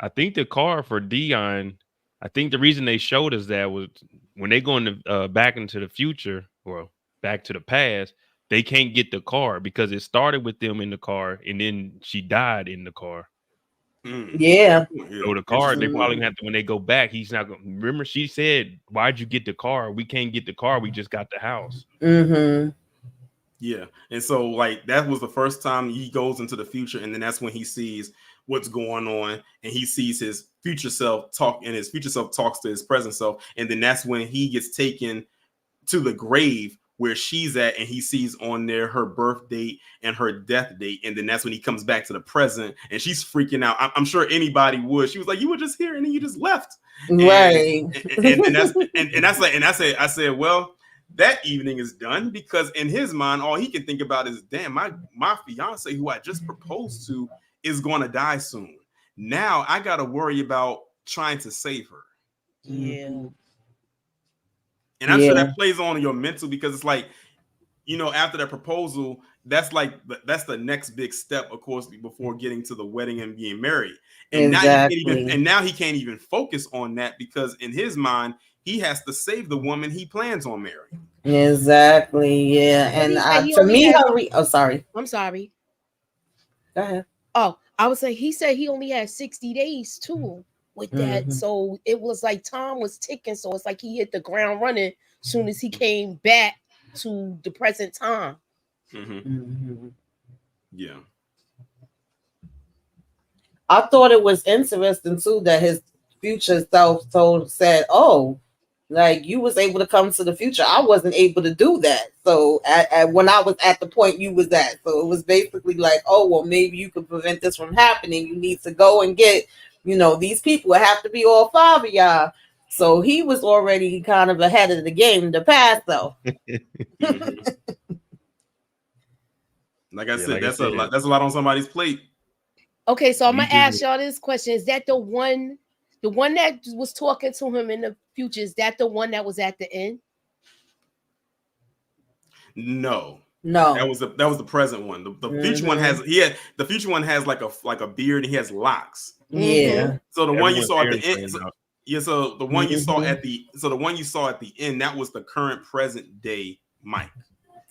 I think the car for Dion, I think the reason they showed us that was when they go into back into the future or back to the past, they can't get the car because it started with them in the car and then she died in the car. Yeah. So the car, they probably have to, when they go back, he's not going to remember. She said, "Why'd you get the car? We can't get the car. We just got the house." Yeah. And so like that was the first time he goes into the future, and then that's when he sees what's going on, and he sees his future self talk, and his future self talks to his present self, and then that's when he gets taken to the grave where she's at, and he sees on there her birth date and her death date, and then that's when he comes back to the present, and she's freaking out. I'm sure anybody would. She was like, "You were just here, and then you just left." Right. I said, well, that evening is done, because in his mind, all he can think about is, damn, my fiance who I just proposed to is going to die soon. Now I got to worry about trying to save her. Yeah. And I'm sure that plays on your mental, because it's like, after that proposal, that's the next big step, of course, before getting to the wedding and being married. And now he can't even focus on that, because in his mind, he has to save the woman he plans on marrying. Exactly. Yeah. And to me, sorry. I'm sorry. Go ahead. Oh, I would say he said he only had 60 days too with that. So it was like time was ticking. So it's like he hit the ground running as soon as he came back to the present time. Yeah. I thought it was interesting too that his future self said, "Oh, like you was able to come to the future. I wasn't able to do that. So when I was at the point you was at, so it was basically like, oh, well, maybe you could prevent this from happening. You need to go and get, these people. It have to be all 5 of y'all." So he was already kind of ahead of the game in the past, though. Like I said, that's a lot on somebody's plate. Okay, so I'm gonna ask y'all this question: is that the one that was talking to him in the future? Is that the one that was at the end? No. That was the present one. The future one has the future one has like a beard, and he has locks. Yeah. So the one you saw at the end. So the one you saw at the end, that was the current present day Mike.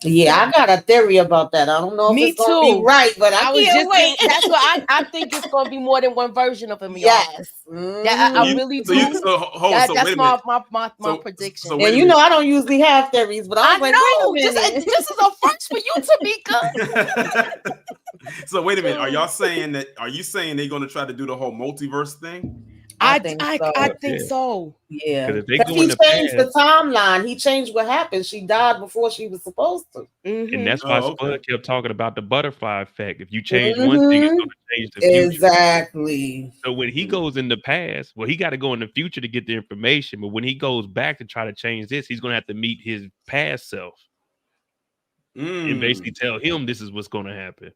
Yeah, I got a theory about that. I don't know if it's gonna be right, but I was just wait. That's what I think it's gonna be more than one version of him. Yes, I really do. That's my prediction. And I don't usually have theories, but I was like, wait a minute. This is a first for you, Tamika. So wait a minute. Are you saying they're gonna try to do the whole multiverse thing? I think so. I think so. Yeah, Because if they because go in he the changed past, the timeline. He changed what happened. She died before she was supposed to. and that's why Oh, okay. Spud kept talking about the butterfly effect. If you change one thing, it's Mhm. going to change the future. Exactly. So when he goes in the past, well, he got to go in the future to get the information. But when he goes back to try to change this, he's going to have to meet his past self and basically tell him this is what's going to happen.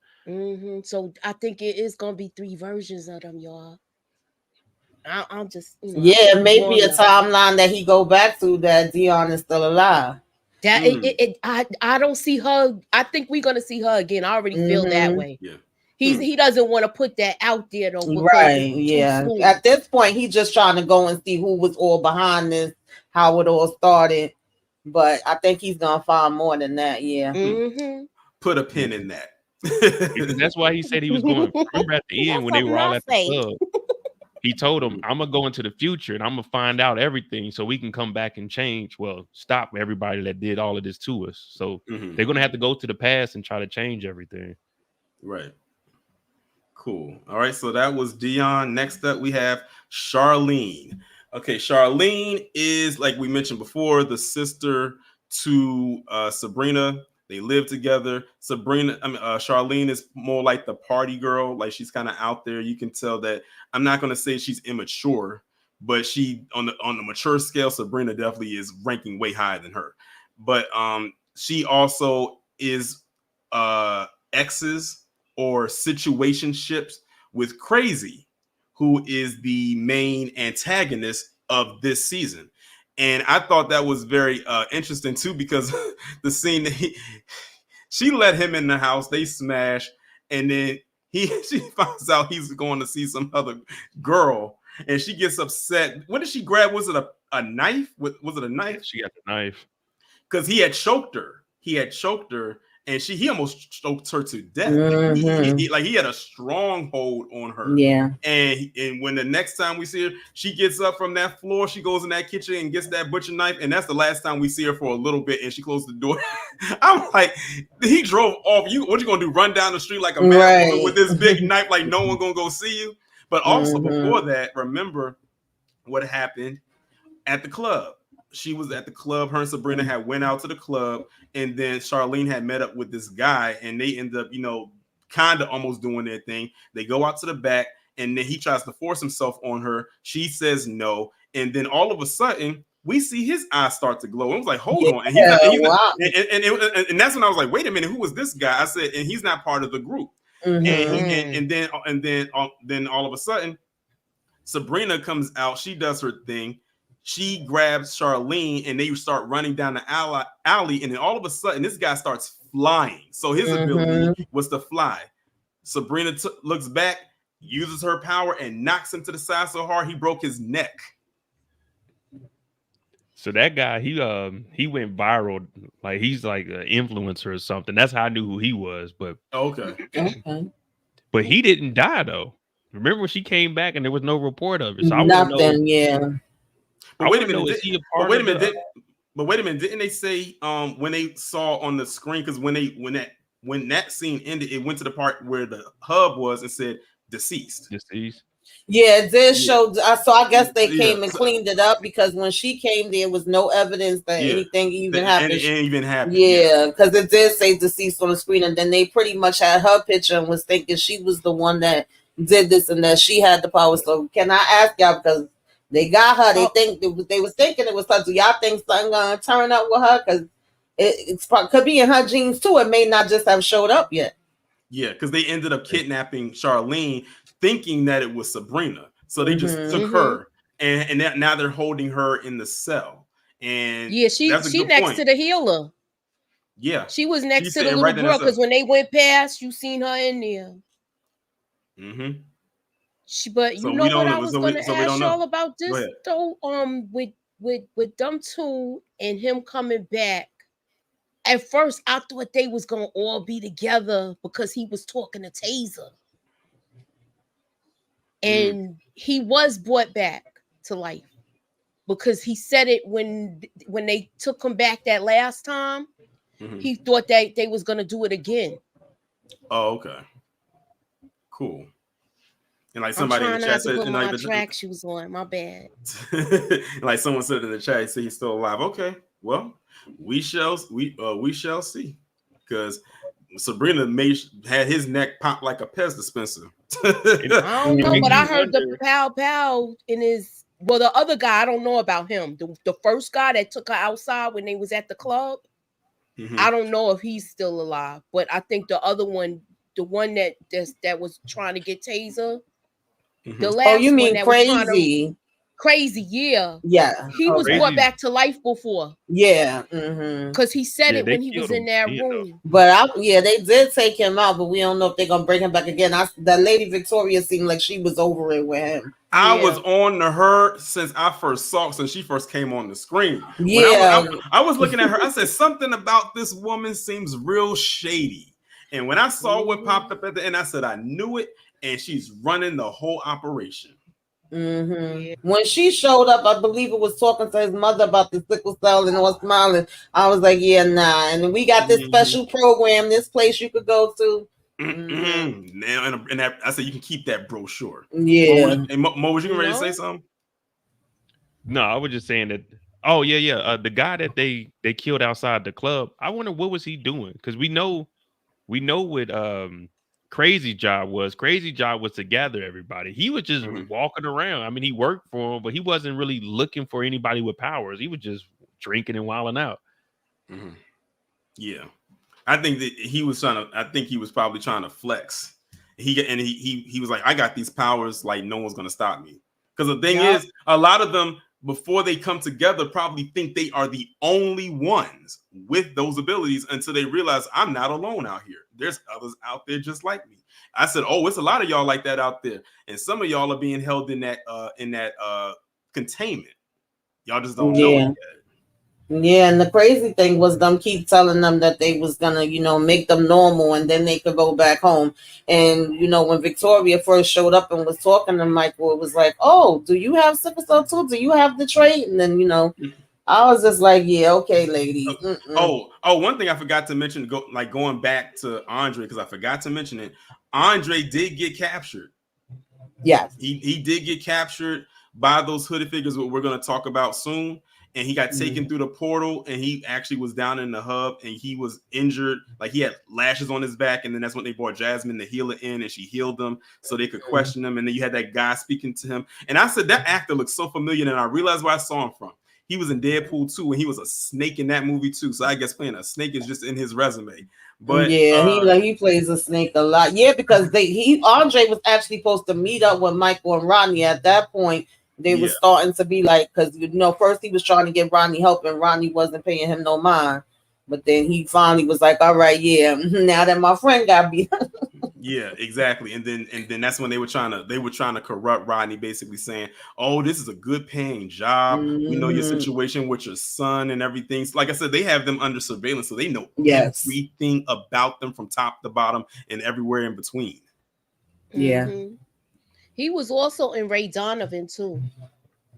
So I think it is gonna be 3 versions of them, y'all. I'm just, I Yeah, could be maybe wrong a though. timeline that he go back to that Dion is still alive. That I don't see her. I think we're gonna see her again. I already feel that Mhm. way. Yeah. He doesn't want to put that out there though because Right. it's too Yeah. soon. At this point, he's just trying to go and see who was all behind this, how it all started. But I think he's gonna find more than that. Yeah. Put a pin in that. Because that's why he said he was going. Remember at the end when they were all at the club, he told him, I'm going to go into the future and I'm going to find out everything so we can come back and change. Well, stop everybody that did all of this to us. So they're going to have to go to the past and try to change everything. Right. Cool. All right. So that was Dion. Next up, we have Charlene. Okay. Charlene is, like we mentioned before, the sister to Sabrina. They live together. Charlene is more like the party girl. Like she's kind of out there. You can tell that. I'm not going to say she's immature, but she on the mature scale, Sabrina definitely is ranking way higher than her. But she also is exes or situationships with Crazy, who is the main antagonist of this season. And I thought that was very interesting too, because the scene that she let him in the house, they smash, and then she finds out he's going to see some other girl, and she gets upset. What did she grab? Was it a knife? Was it a knife? She got the knife. Because he had choked her. And he almost choked her to death. He had a strong hold on her. Yeah. And when the next time we see her, she gets up from that floor, she goes in that kitchen and gets that butcher knife, and that's the last time we see her for a little bit. And she closed the door. I'm like, he drove off. What you gonna do? Run down the street like a mad woman with this big knife, like no one gonna go see you? But also before that, remember what happened at the club. She was at the club. Her and Sabrina had went out to the club, and then Charlene had met up with this guy, and they end up, kind of almost doing their thing. They go out to the back, and then he tries to force himself on her. She says no, and then all of a sudden, we see his eyes start to glow. It was like, hold on, and he's not, wow. and that's when I was like, wait a minute, who was this guy? I said, and he's not part of the group. And then all of a sudden, Sabrina comes out. She does her thing. She grabs Charlene and they start running down the alley. And then all of a sudden, this guy starts flying. So his ability was to fly. Sabrina looks back, uses her power, and knocks him to the side so hard he broke his neck. So that guy, he went viral. Like he's like an influencer or something. That's how I knew who he was. But but he didn't die though. Remember when she came back and there was no report of it? So I want to know. Yeah. But wait a minute. But wait a minute. Didn't they say when they saw on the screen, because when that scene ended, it went to the part where the hub was and said deceased. Yeah, it did show. So I guess they came and cleaned it up, because when she came, there was no evidence that anything even happened. Yeah, because it did say deceased on the screen, and then they pretty much had her picture and was thinking she was the one that did this and that she had the power. So can I ask y'all, because they got her, they was thinking it was her. Do y'all think something gonna turn up with her? Because it could be in her genes too. It may not just have showed up yet. Yeah, because they ended up kidnapping Charlene, thinking that it was Sabrina. So they just took her, and now they're holding her in the cell. And she next to the healer. Yeah, she was next to the little girl, because when they went past, you seen her in there. But you know what I was going to ask y'all about this though? With them two and him coming back. At first, I thought they was gonna all be together because he was talking to Taser, and he was brought back to life because he said it when they took him back that last time. He thought that they was gonna do it again. Oh, okay, cool. And like I'm somebody in the trying chat not to said, put and my track shoes on. My bad. like someone said in the chat, say he's still alive. Okay, well, we shall see, because Sabrina had his neck pop like a Pez dispenser. I don't know, And but I you heard the wonder, pow in his. Well, the other guy, I don't know about him. The first guy that took her outside when they was at the club, I don't know if he's still alive. But I think the other one, the one that was trying to get Taser, the Oh, last you one mean that was trying to Crazy? yeah. Yeah. He was Okay. brought Crazy, back to life before. Yeah. Because he said yeah, it they when he killed was in him that then, though. room. But they did take him out, but we don't know if they're gonna bring him back again. That lady Victoria seemed like she was over it with him. I was on to her since she first came on the screen. When Yeah. I was looking at her, I said something about this woman seems real shady. And when I saw what popped up at the end, I said I knew it, and she's running the whole operation. Yeah. When she showed up, I believe it was talking to his mother about the sickle cell and was smiling. I was like, yeah, nah. And then we got this special program, this place you could go to. Now, and that, I said you can keep that brochure. Yeah. Mo, was you ready to say something? No, I was just saying that. Oh yeah. The guy that they killed outside the club. I wonder what was he doing, because we know what Crazy Job was. Crazy Job was to gather everybody. He was just walking around. I mean, he worked for him, but he wasn't really looking for anybody with powers. He was just drinking and wilding out. Yeah, I think that he was trying to. I think he was probably trying to flex. He was like, I got these powers, like no one's gonna stop me. Because the thing is, a lot of them, before they come together, probably think they are the only ones with those abilities until they realize I'm not alone out here. There's others out there just like me. I said, oh, it's a lot of y'all like that out there, and some of y'all are being held in that containment. Y'all just don't know it yet. Yeah, and the crazy thing was them keep telling them that they was gonna, make them normal and then they could go back home. And when Victoria first showed up and was talking to Michael, it was like, oh, do you have sickle cell too? Do you have the trait? And then I was just like, yeah, okay, lady. One thing I forgot to mention, going back to Andre, because I forgot to mention it. Andre did get captured. Yes, he did get captured by those hooded figures, what we're going to talk about soon. And he got taken through the portal, and he actually was down in the hub, and he was injured. Like, he had lashes on his back, and then that's when they brought Jasmine, the healer, in, and she healed him so they could question him. And then you had that guy speaking to him. And I said, that actor looks so familiar, and I realized where I saw him from. He was in Deadpool 2, and he was a snake in that movie too. So I guess playing a snake is just in his resume. But yeah, he plays a snake a lot. Yeah, because Andre was actually supposed to meet up with Michael and Rodney at that point. They were starting to be like, because first he was trying to get Rodney help, and Rodney wasn't paying him no mind. But then he finally was like, all right, yeah, now that my friend got beat. Yeah, exactly. And then that's when they were trying to corrupt Rodney, basically saying, oh, this is a good paying job. We know your situation with your son and everything. So, like I said, they have them under surveillance, so they know everything about them from top to bottom and everywhere in between. Yeah. He was also in Ray Donovan too.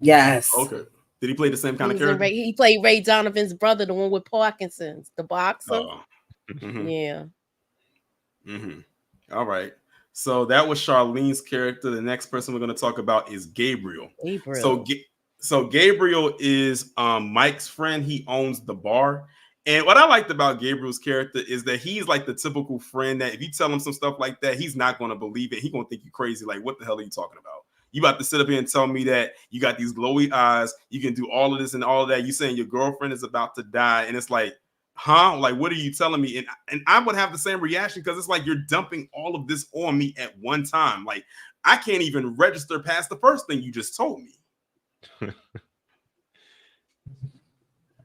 Yes. Okay. Did he play the same kind of character? He played Ray Donovan's brother, the one with Parkinson's, the boxer. Yeah. All right. So that was Charlene's character. The next person we're going to talk about is Gabriel. So Gabriel is Mike's friend. He owns the bar. And what I liked about Gabriel's character is that he's like the typical friend that if you tell him some stuff like that, he's not going to believe it. He's going to think you're crazy. Like, what the hell are you talking about? You about to sit up here and tell me that you got these glowy eyes, you can do all of this and all of that. You saying your girlfriend is about to die. And it's like, huh? Like, what are you telling me? And I would have the same reaction, because it's like you're dumping all of this on me at one time. Like, I can't even register past the first thing you just told me.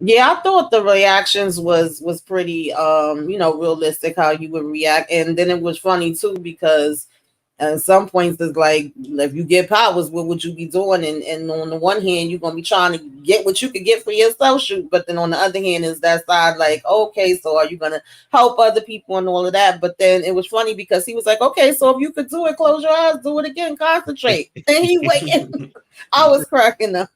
Yeah, I thought the reactions was pretty realistic how you would react. And then it was funny too, because at some points it's like, if you get powers, what would you be doing? And on the one hand, you're gonna be trying to get what you could get for yourself, shoot. But then on the other hand is that side like, okay, so are you gonna help other people and all of that? But then it was funny because he was like, okay, so if you could do it, close your eyes, do it again, concentrate. And he waiting. I was cracking up.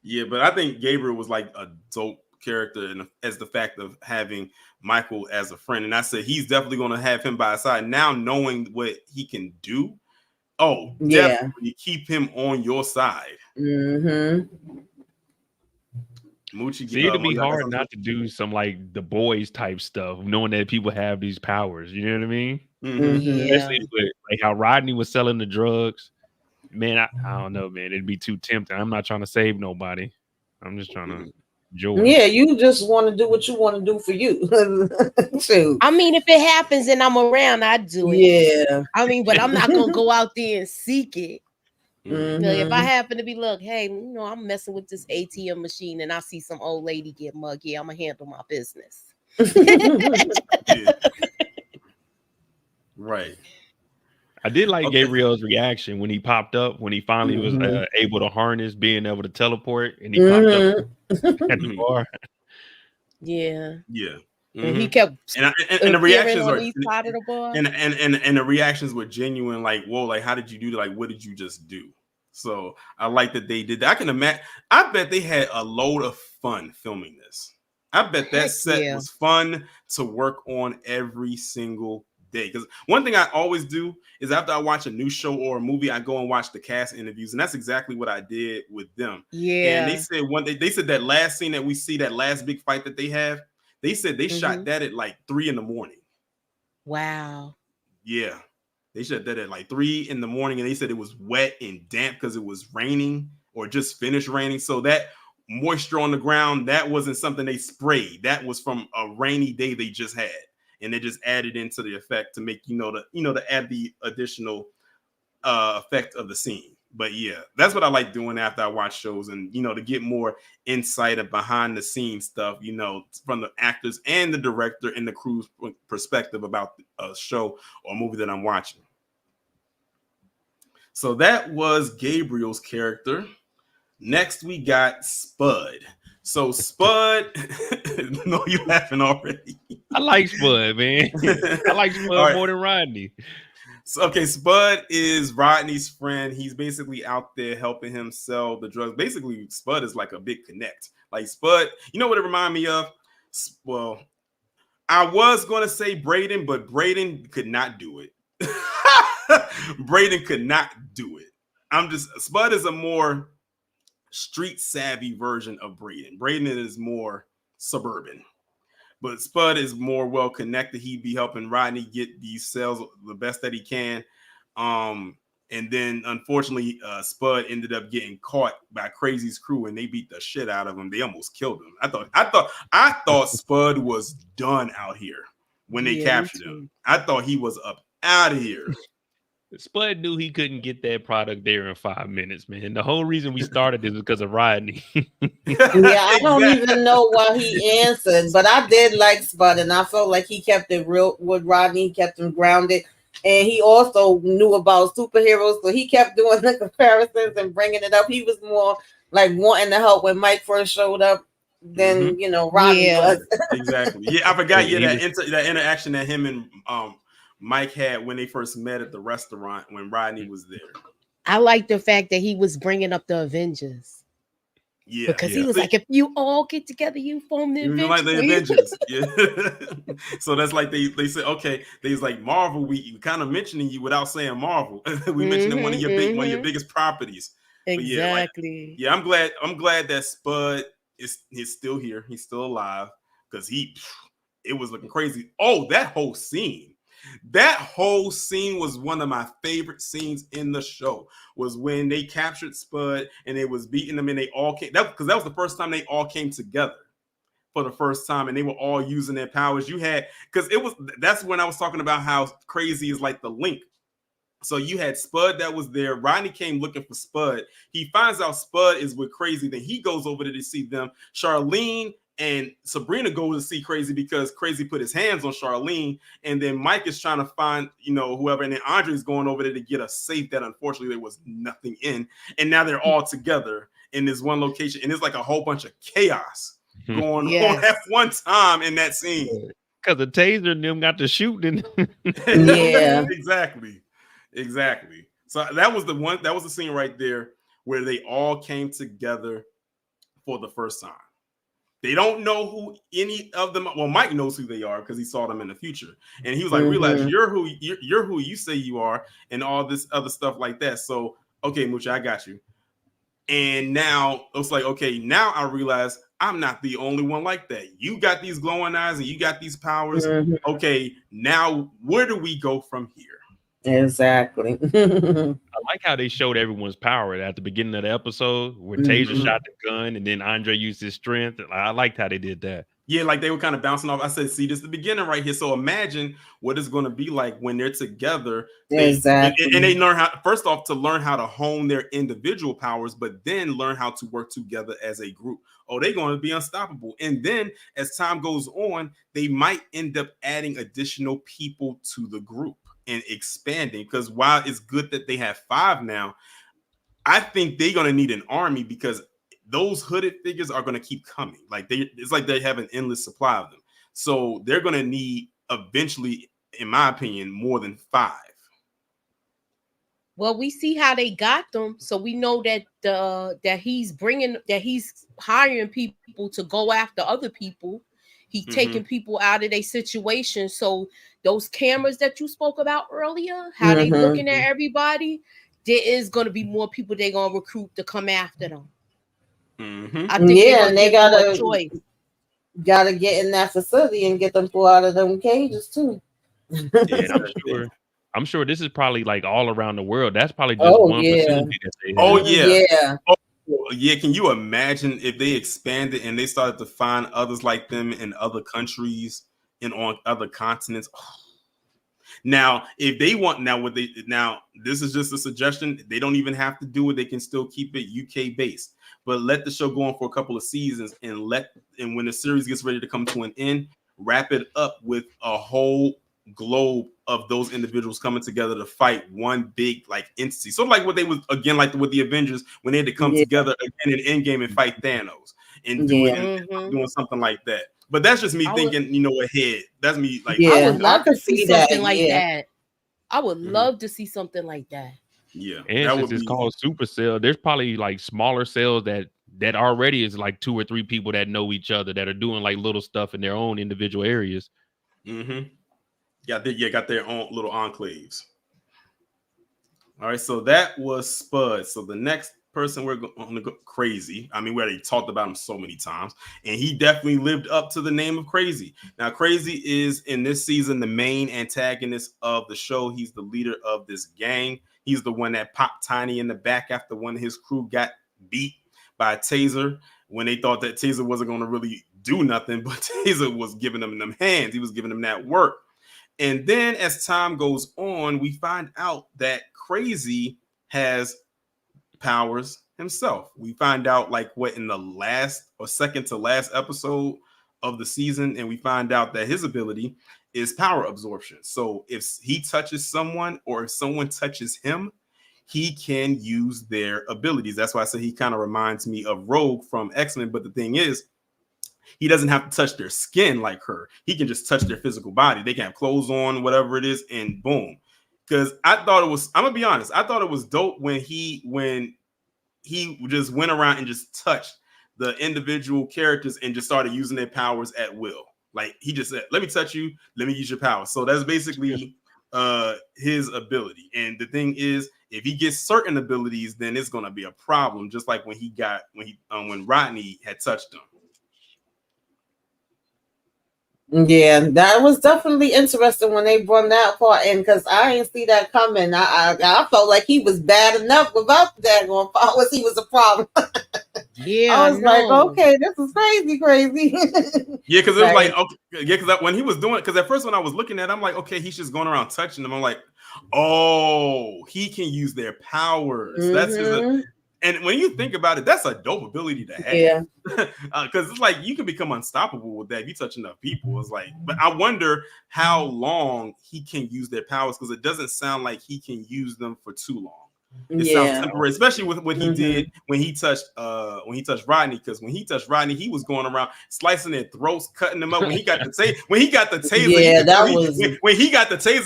Yeah, but I think Gabriel was like a dope character, and as the fact of having Michael as a friend. And I said he's definitely going to have him by his side now, knowing what he can do. Oh, Yeah. definitely keep him on your side. Mm-hmm. Moochie, See, it'd be y'all got hard something? not to do some like the boys type stuff, knowing that people have these powers. You know what I mean? Mm-hmm. Yeah. Especially with like how Rodney was selling the drugs. Man, I don't know, man. It'd be too tempting. I'm not trying to save nobody. I'm just trying to enjoy. Yeah, you just want to do what you want to do for you. Shoot. I mean, if it happens and I'm around, I do it. Yeah. I mean, but I'm not gonna go out there and seek it. Mm-hmm. Like, if I happen to be, look, hey, I'm messing with this ATM machine and I see some old lady get mugged, yeah, I'm gonna handle my business. Yeah. Right. I did like Okay. Gabriel's reaction when he popped up, when he finally was able to harness being able to teleport, and he popped up at the bar. Yeah. Yeah. And he kept And the reactions on are each side of the bar. and the reactions were genuine, like, whoa, like, how did you do that? Like, what did you just do? So I like that they did that. I can imagine, I bet they had a load of fun filming this. I bet that Heck set yeah. was fun to work on every single day. Because one thing I always do is after I watch a new show or a movie, I go and watch the cast interviews, and that's exactly what I did with them. Yeah. And they said they said that last scene that we see, that last big fight that they have, they said they shot that at like 3 a.m. Wow. Yeah. They shot that at like 3 a.m, and they said it was wet and damp because it was raining or just finished raining. So that moisture on the ground, that wasn't something they sprayed. That was from a rainy day they just had. And they just added into the effect to make, to add the additional effect of the scene. But yeah, that's what I like doing after I watch shows, and to get more insight of behind the scenes stuff, from the actors and the director and the crew's perspective about a show or movie that I'm watching. So that was Gabriel's character. Next we got Spud. So Spud, no, you laughing already. I like Spud, man. I like Spud more than Rodney. So, okay, Spud is Rodney's friend. He's basically out there helping him sell the drugs. Basically, Spud is like a big connect. Like Spud, you know what it reminded me of? Well, I was going to say Braden, but Braden could not do it. Braden could not do it. Spud is a more street savvy version of Braden. Braden is more suburban. But Spud is more well connected. He'd be helping Rodney get these sales the best that he can. And then unfortunately, Spud ended up getting caught by Crazy's crew, and they beat the shit out of him. They almost killed him. I thought Spud was done out here when they captured him. I thought he was up out of here. Spud knew he couldn't get that product there in 5 minutes, man. The whole reason we started this was because of Rodney. Yeah, I don't even know why he answered, but I did like Spud, and I felt like he kept it real with Rodney. He kept him grounded, and he also knew about superheroes, so he kept doing the comparisons and bringing it up. He was more like wanting to help when Mike first showed up than Rodney was. Exactly. Yeah, I forgot. Yeah, that interaction that him and Mike had when they first met at the restaurant when Rodney was there. I like the fact that he was bringing up the Avengers. Yeah, because he was like, if you all get together, you form the Avengers. You like the Avengers. Yeah. So that's like they said, okay, they's like Marvel. We kind of mentioning you without saying Marvel. We mentioned one of your biggest properties. Exactly. But yeah, I'm glad that Spud is still here. He's still alive because it was looking crazy. Oh, that whole scene was one of my favorite scenes in the show. Was when they captured Spud and they was beating them, and they all came because that was the first time they all came together for the first time, and they were all using their powers. That's when I was talking about how Crazy is like the link. So you had Spud that was there. Rodney came looking for Spud. He finds out Spud is with Crazy. Then he goes over there to see them. Charlene and Sabrina go to see Crazy because Crazy put his hands on Charlene. And then Mike is trying to find, whoever. And then Andre's going over there to get a safe that unfortunately there was nothing in. And now they're all together in this one location. And it's like a whole bunch of chaos going on at one time in that scene. Because the taser and them got to shooting. Yeah. Exactly. So that was the scene right there where they all came together for the first time. They don't know who any of them. Well, Mike knows who they are because he saw them in the future, and he was like, "Realize you're who you say you are, and all this other stuff like that." So, okay, Mucha, I got you. And now it's like, okay, now I realize I'm not the only one like that. You got these glowing eyes and you got these powers. Okay, now where do we go from here? Exactly. I like how they showed everyone's power at the beginning of the episode where Taser shot the gun and then Andre used his strength. I liked how they did that. Yeah, like they were kind of bouncing off. I said, see, this is the beginning right here. So imagine what it's going to be like when they're together. Exactly. And they learn how, first off, to learn how to hone their individual powers, but then learn how to work together as a group. Oh, they're going to be unstoppable. And then as time goes on, they might end up adding additional people to the group and expanding. Because while it's good that they have 5 now, I think they're going to need an army because those hooded figures are going to keep coming. Like it's like they have an endless supply of them. So they're going to need eventually, in my opinion, more than 5. Well, we see how they got them, so we know that that he's hiring people to go after other people. He's taking people out of their situation. So those cameras that you spoke about earlier, how they looking at everybody, there is going to be more people they're going to recruit to come after them. I think and they gotta get in that facility and get them pulled out of them cages too. Yeah, I'm sure this is probably like all around the world. That's probably just one facility that they have. Yeah. Can you imagine if they expanded and they started to find others like them in other countries and on other continents? Now, if they want, this is just a suggestion. They don't even have to do it. They can still keep it UK based, but let the show go on for a couple of seasons and when the series gets ready to come to an end, wrap it up with a whole globe of those individuals coming together to fight one big like entity. So like what they was again, like with the Avengers when they had to come together again in Endgame and fight Thanos and doing something like that. But that's just me thinking, ahead. That's me like I would love to see something like that. I would love to see something like that. Yeah. And since it's called Supacell, there's probably like smaller cells that already is like 2 or 3 people that know each other that are doing like little stuff in their own individual areas. Got their own little enclaves. All right, so that was Spud. So the next person we're going to go Crazy. I mean, we already talked about him so many times, and he definitely lived up to the name of Crazy. Now, Crazy is in this season the main antagonist of the show. He's the leader of this gang. He's the one that popped Tiny in the back after one of his crew got beat by a taser when they thought that taser wasn't going to really do nothing, but taser was giving them hands. He was giving them that work. And then as time goes on, we find out that Crazy has powers himself. We find out like what in the last or second to last episode of the season, and we find out that his ability is power absorption. So if he touches someone or if someone touches him, he can use their abilities. That's why I say he kind of reminds me of Rogue from X-Men. But the thing is, he doesn't have to touch their skin like her. He can just touch their physical body. They can have clothes on, whatever it is, and boom. Because I thought it was, I'm gonna be honest, I thought it was dope when he just went around and just touched the individual characters and just started using their powers at will. Like he just said, let me touch you, let me use your power. So that's basically his ability. And the thing is, if he gets certain abilities, then it's gonna be a problem, just like when Rodney had touched him. Yeah, that was definitely interesting when they brought that part in because I didn't see that coming. I felt like he was bad enough without that going forward. He was a problem. Yeah, I was like, okay, this is crazy. Yeah, because it was like, okay, yeah, because when he was doing it, because at first when I was looking at it, I'm like, okay, he's just going around touching them. I'm like, oh, he can use their powers. That's his. And when you think about it, that's a dope ability to have. Yeah. Because it's like you can become unstoppable with that if you touch enough people. It's like, but I wonder how long he can use their powers because it doesn't sound like he can use them for too long. It sounds temporary, especially with what he did when he touched Rodney, because when he touched Rodney, he was going around slicing their throats, cutting them up. When he got the taser, when he got the taser,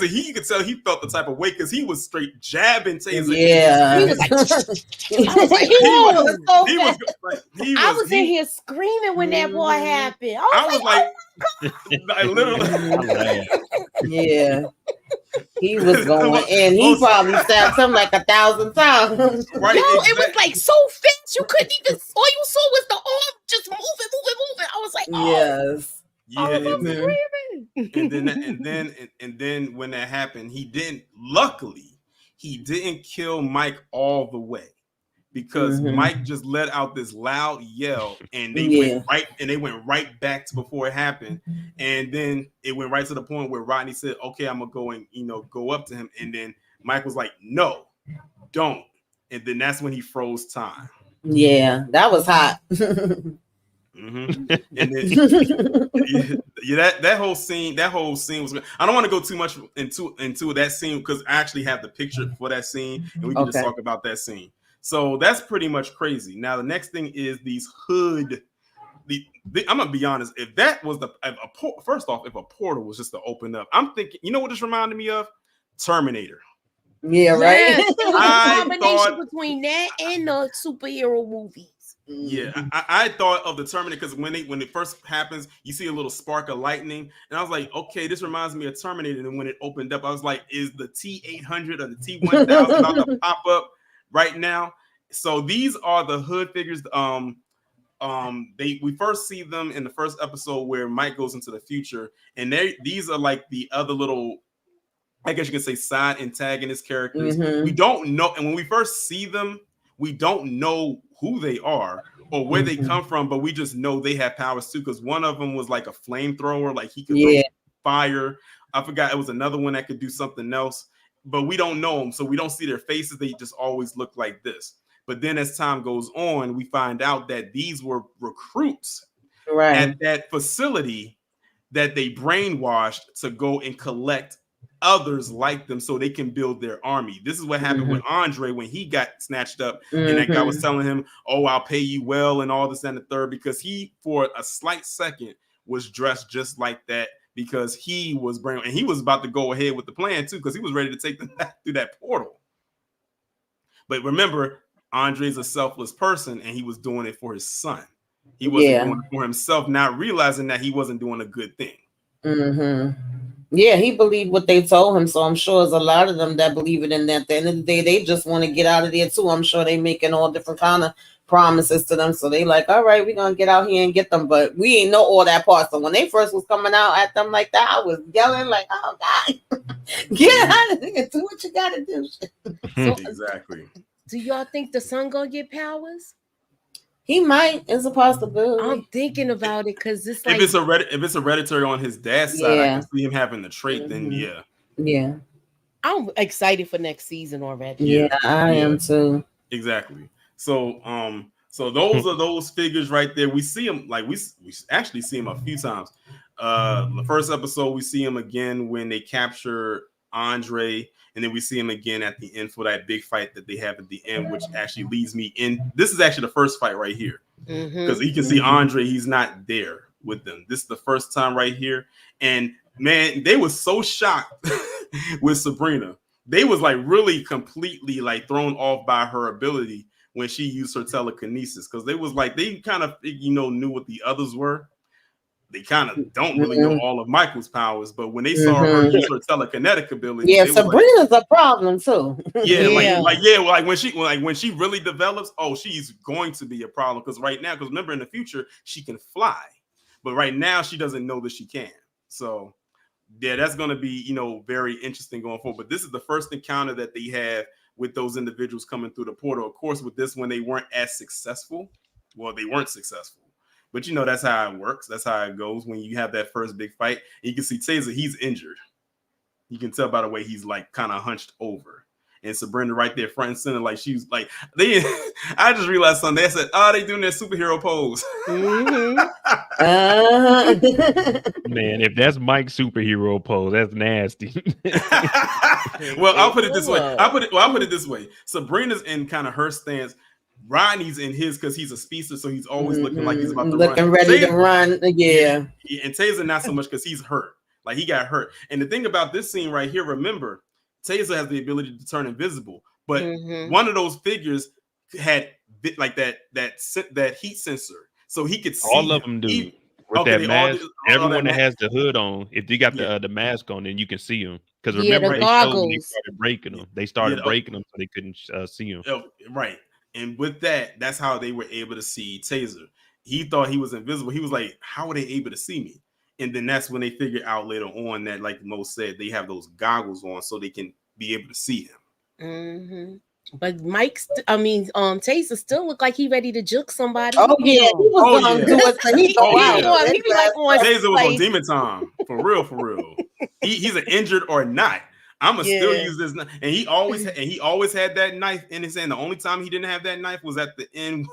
he could tell he felt the type of way because he was straight jabbing taser. Yeah, he was like, I was in here screaming when that boy happened. I was like, I literally, yeah. He was going, and he probably stabbed him like 1,000 times. Right? Yo, it was like so fast you couldn't even. All you saw was the arm just moving. I was like, oh, yes, and then when that happened, luckily, he didn't kill Mike all the way, because Mike just let out this loud yell, and they went right back to before it happened, and then it went right to the point where Rodney said, "Okay, I'm gonna go and go up to him," and then Mike was like, "No, don't," and then that's when he froze time. Yeah, that was hot. And then, that whole scene was. I don't want to go too much into that scene because I actually have the picture for that scene, and we can just talk about that scene. So that's pretty much crazy. Now the next thing is these hood. I'm gonna be honest. If that was first off, if a portal was just to open up, I'm thinking. You know what this reminded me of? Terminator. Yeah, right. Yes, it was a combination between that and the superhero movies. Yeah, I thought of the Terminator because when it first happens, you see a little spark of lightning, and I was like, okay, this reminds me of Terminator. And when it opened up, I was like, is the T-800 or the T-1000 about to pop up right now? So these are the hood figures. We first see them in the first episode where Mike goes into the future, and these are like the other little, I guess you can say, side antagonist characters. We don't know, and when we first see them, we don't know who they are or where they come from, but we just know they have powers too, because one of them was like a flamethrower, like he could throw fire. I forgot, it was another one that could do something else, but we don't know them, so we don't see their faces. They just always look like this. But then as time goes on, we find out that these were recruits at that facility that they brainwashed to go and collect others like them so they can build their army. This is what happened with Andre when he got snatched up, and that guy was telling him, "Oh, I'll pay you well," and all this and the third, because he, for a slight second, was dressed just like that, because he was brainwashed, and he was about to go ahead with the plan too, because he was ready to take them through that portal. But remember, Andre's a selfless person, and he was doing it for his son. He wasn't doing it for himself, not realizing that he wasn't doing a good thing. Yeah, he believed what they told him, so I'm sure there's a lot of them that believe it. And at the end of the day, they just want to get out of there too. I'm sure they making all different kind of promises to them, so they like, all right, we're gonna get out here and get them, but we ain't know all that part. So when they first was coming out at them like that, I was yelling like, oh God, get out of there, do what you gotta do. Exactly. Do y'all think the son gonna get powers? He might. It's a possibility. I'm thinking about it because it's like, if it's hereditary on his dad's side, I can see him having the trait. Then yeah. I'm excited for next season already. Yeah, I am too. Exactly. So those are those figures right there. We see them, like we actually see them a few times. The first episode, we see him again when they capture Andre, and then we see him again at the end for that big fight that they have at the end, which actually leads me in. This is actually the first fight right here, because you can see Andre, he's not there with them. This is the first time right here, and man, they were so shocked with Sabrina. They was like really completely like thrown off by her ability when she used her telekinesis, because they was like, they kind of knew what the others were. They kind of don't really know all of Michael's powers, but when they saw her use her telekinetic ability, Sabrina's a problem too. Like when she really develops, she's going to be a problem, because remember, in the future she can fly, but right now she doesn't know that she can. So yeah, that's going to be very interesting going forward. But this is the first encounter that they have with those individuals coming through the portal. Of course, with this one, they weren't as successful. Well, they weren't successful. But that's how it works. That's how it goes when you have that first big fight. And you can see Taser, he's injured. You can tell by the way he's like kind of hunched over. and Sabrina right there front and center, like she was like they. I just realized something. They said, "Oh, they doing their superhero pose." Man, if that's Mike's superhero pose, that's nasty. Well, I'll put it this way. I'll put it this way. Sabrina's in kind of her stance. Rodney's in his because he's a speedster, so he's always looking like he's about to looking run. ready to run. Yeah. And Taser not so much because he's hurt. Like he got hurt. And the thing about this scene right here, remember, Taser has the ability to turn invisible, but one of those figures had like that heat sensor, so he could see all of them do. With that mask, everyone that has the hood on, if they got the mask on, then you can see them. Because remember, they started breaking them. They started breaking them so they couldn't see them. Right. And with that, that's how they were able to see Taser. He thought he was invisible. He was like, how are they able to see me? And then that's when they figured out later on that, like Mo said, they have those goggles on so they can be able to see him. But Taser still looked like he ready to juke somebody. Oh yeah, he was gonna do it. So he Taser was on demon time for real. He's an injured or not. I'ma still use this, and he always had that knife in his hand. The only time he didn't have that knife was at the end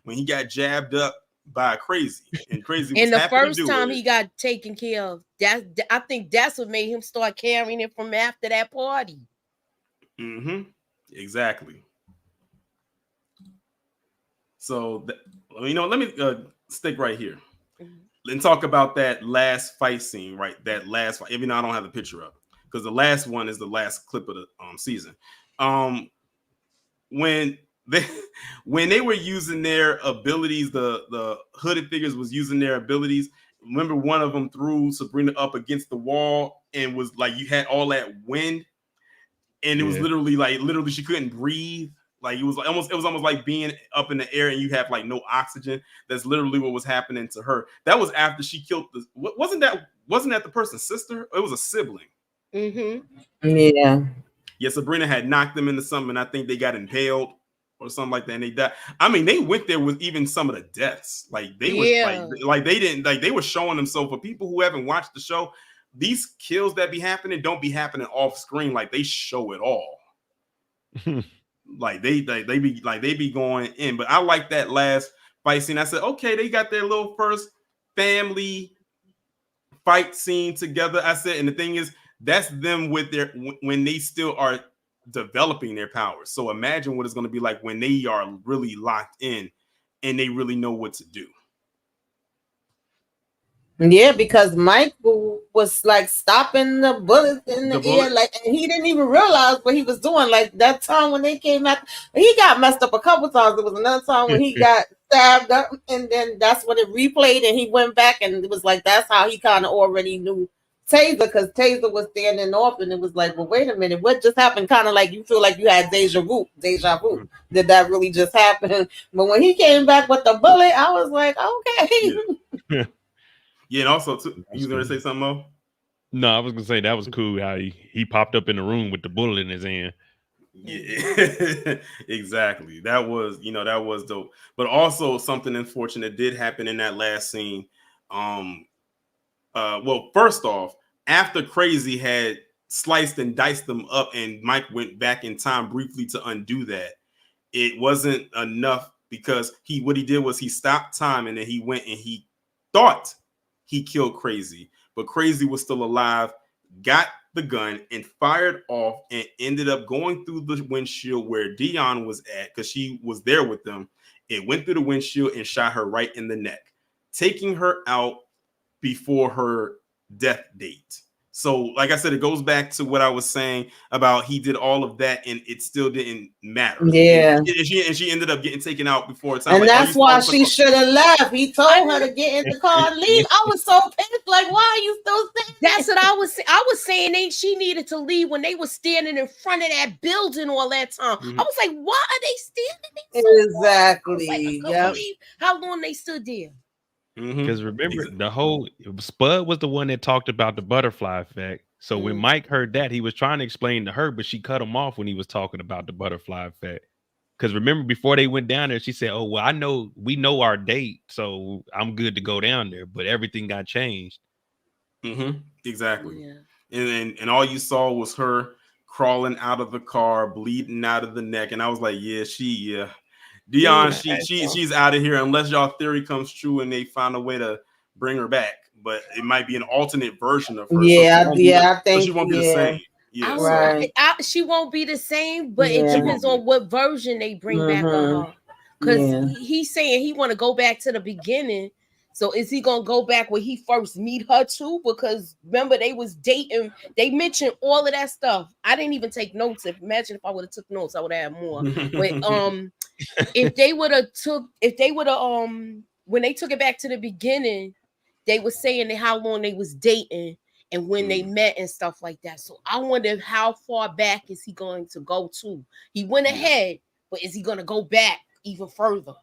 when he got jabbed up by Crazy, and Crazy. Was and the first time he got taken care of, I think that's what made him start carrying it from after that party. Exactly. So let me stick right here and talk about that last fight scene. Right, that last fight. Even though I don't have the picture up. Because the last one is the last clip of the season. When they were using their abilities, the hooded figures was using their abilities. Remember, one of them threw Sabrina up against the wall and was like, you had all that wind, and it was literally she couldn't breathe. Like it was almost like being up in the air and you have like no oxygen. That's literally what was happening to her. That was after she killed wasn't that the person's sister? It was a sibling. Yeah. Sabrina had knocked them into something, and I think they got impaled or something like that, and they died. I mean, they went there with even some of the deaths. Like they were like they didn't, like they were showing them. So for people who haven't watched the show, these kills that be happening don't be happening off screen. Like they show it all. Like they be going in. But I like that last fight scene. I said, okay, they got their little first family fight scene together. I said, and the thing is, that's them with their when they still are developing their powers. So imagine what it's going to be like when they are really locked in and they really know what to do. Yeah, because Mike was like stopping the bullets in the air, like, and he didn't even realize what he was doing. Like that time when they came out, he got messed up a couple times. There was another time when he got stabbed up, and then that's when it replayed, and he went back, and it was like that's how he kind of already knew Taser, because Taser was standing off, and it was like, well, wait a minute, what just happened? Kind of like you feel like you had deja vu. Did that really just happen? But when he came back with the bullet, I was like, okay. Yeah, and also too, you was gonna say something, Mo? No, I was gonna say that was cool how he popped up in the room with the bullet in his hand. Yeah, exactly. That was dope. But also something unfortunate did happen in that last scene. Well, first off, after Crazy had sliced and diced them up, and Mike went back in time briefly to undo that, it wasn't enough because what he did was he stopped time, and then he went and he thought he killed Crazy, but Crazy was still alive, got the gun and fired off and ended up going through the windshield where Dion was at because she was there with them. It went through the windshield and shot her right in the neck, taking her out before her death date. So, like I said, it goes back to what I was saying about he did all of that and it still didn't matter. Yeah. And she ended up getting taken out before time. And like, that's why she should have left. He told her to get in the car and leave. I was so pissed. Like, why are you still saying that's what I was saying. She needed to leave when they were standing in front of that building all that time. I was like, why are they standing there? Exactly. Yeah. How long they stood there? Because remember, the whole Spud was the one that talked about the butterfly effect. So when Mike heard that, he was trying to explain to her, but she cut him off when he was talking about the butterfly effect. Because remember, before they went down there, she said, "Oh, well, we know our date, so I'm good to go down there." But everything got changed. Exactly. Yeah. And all you saw was her crawling out of the car, bleeding out of the neck, and I was like, yeah, Dion, she's out of here unless y'all theory comes true and they find a way to bring her back. But it might be an alternate version of her. Yeah, so I think she won't be the same. Yeah, right. She won't be the same, but it depends on what version they bring back of her. Because he's saying he want to go back to the beginning. So is he gonna go back when he first meet her too? Because remember they was dating. They mentioned all of that stuff. I didn't even take notes. Imagine if I would have took notes, I would have had more. But if they would have when they took it back to the beginning, they were saying that how long they was dating and when they met and stuff like that. So I wonder how far back is he going to go to? He went ahead, but is he going to go back even further?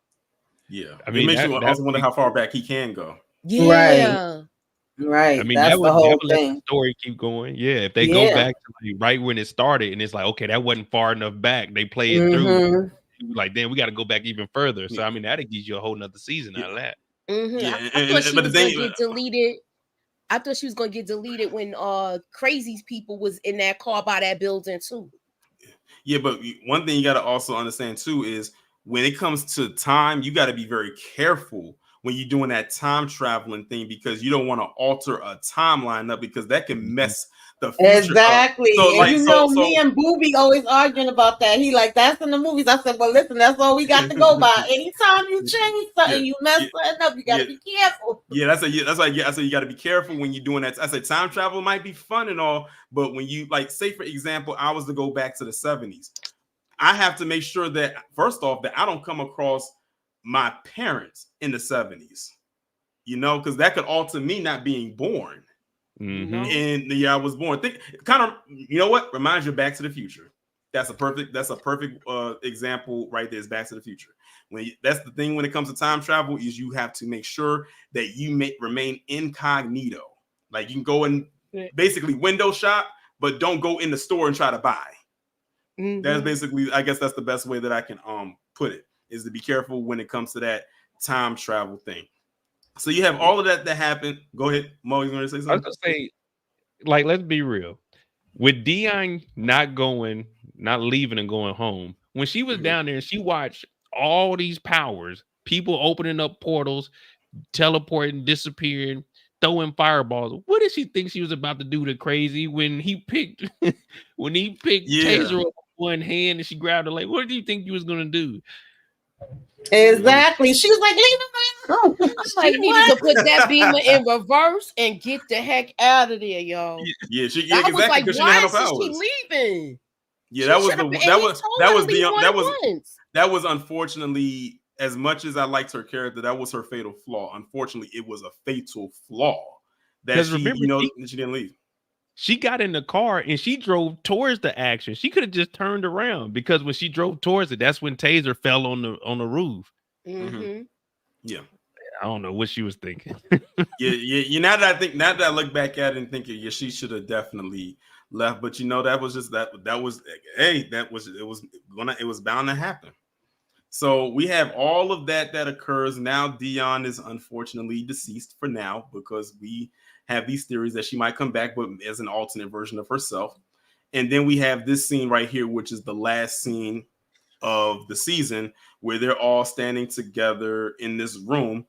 Yeah, I mean, it makes you also wonder how far back he can go. Yeah, right. I mean, that's the whole let thing. the story keep going. Yeah, if they go back to like right when it started, and it's like, okay, that wasn't far enough back. They play it through. Like, then we got to go back even further. So I mean, that'll give you a whole nother season out of that. I thought she was going to get deleted. I thought she was going to get deleted when Crazy's people was in that car by that building too. Yeah, but one thing you got to also understand too is when it comes to time, you got to be very careful when you're doing that time traveling thing because you don't want to alter a timeline up because that can mess the future exactly. up. So, and me and Booby always arguing about that. He like, that's in the movies. I said, well, listen, that's all we got to go by. Anytime you change something, you mess something up, you got to be careful. Yeah, that's why I said you got to be careful when you're doing that. I said time travel might be fun and all, but when you like, say for example, I was to go back to the 70s. I have to make sure that first off that I don't come across my parents in the 70s, because that could alter me not being born. In the year I was born. Think kind of, you know what? Reminds you of Back to the Future. That's a perfect example right there. Is Back to the Future. That's the thing when it comes to time travel is you have to make sure that you remain incognito. Like you can go and basically window shop, but don't go in the store and try to buy. That's basically, I guess that's the best way that I can put it, is to be careful when it comes to that time travel thing. So you have all of that happened. Go ahead, Mo. You going to say something? I was going to say, like, let's be real. With Dion not leaving and going home, when she was down there and she watched all these powers, people opening up portals, teleporting, disappearing, throwing fireballs. What did she think she was about to do to Crazy when he picked Taser up with one hand and she grabbed her like, what do you think you was gonna do? Exactly. She was like, leave him alone. She needed to put that beamer in reverse and get the heck out of there, yo. Yeah, I was like, why is she leaving? Yeah, that was unfortunately, as much as I liked her character, that was her fatal flaw. Unfortunately, it was a fatal flaw that she didn't leave. She got in the car and she drove towards the action. She could have just turned around because when she drove towards it, that's when Taser fell on the roof. Yeah, I don't know what she was thinking. yeah. Now that I look back at it and think, yeah, she should have definitely left. But that was just it was bound to happen. So we have all of that occurs. Now Dion is unfortunately deceased for now because we have these theories that she might come back, but as an alternate version of herself. And then we have this scene right here, which is the last scene of the season, where they're all standing together in this room.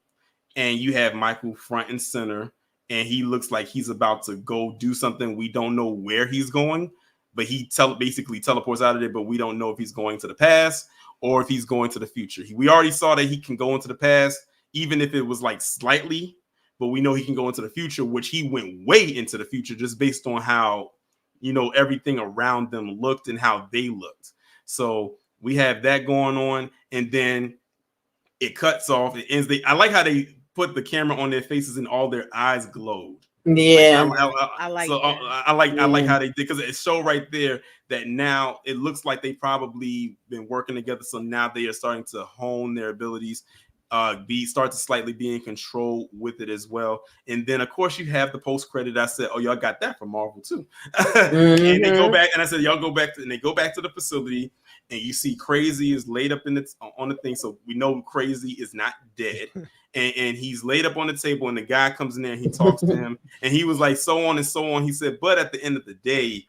And you have Michael front and center, and he looks like he's about to go do something. We don't know where he's going, but he basically teleports out of there, but we don't know if he's going to the past or if he's going to the future. We already saw that he can go into the past, even if it was like slightly, but we know he can go into the future, which he went way into the future just based on how, everything around them looked and how they looked. So we have that going on, and then it cuts off. It ends. I like how they put the camera on their faces and all their eyes glowed. Yeah, I like how they did, because it showed right there that now it looks like they probably been working together. So now they are starting to hone their abilities, start to slightly be in control with it as well. And then of course you have the post credit. I said, oh, y'all got that from Marvel too. And they go back, and I said, y'all go back and they go back to the facility, and you see Crazy is laid up on the thing. So we know Crazy is not dead. And he's laid up on the table, and the guy comes in there and he talks to him, and he was like, so on and so on. He said, but at the end of the day,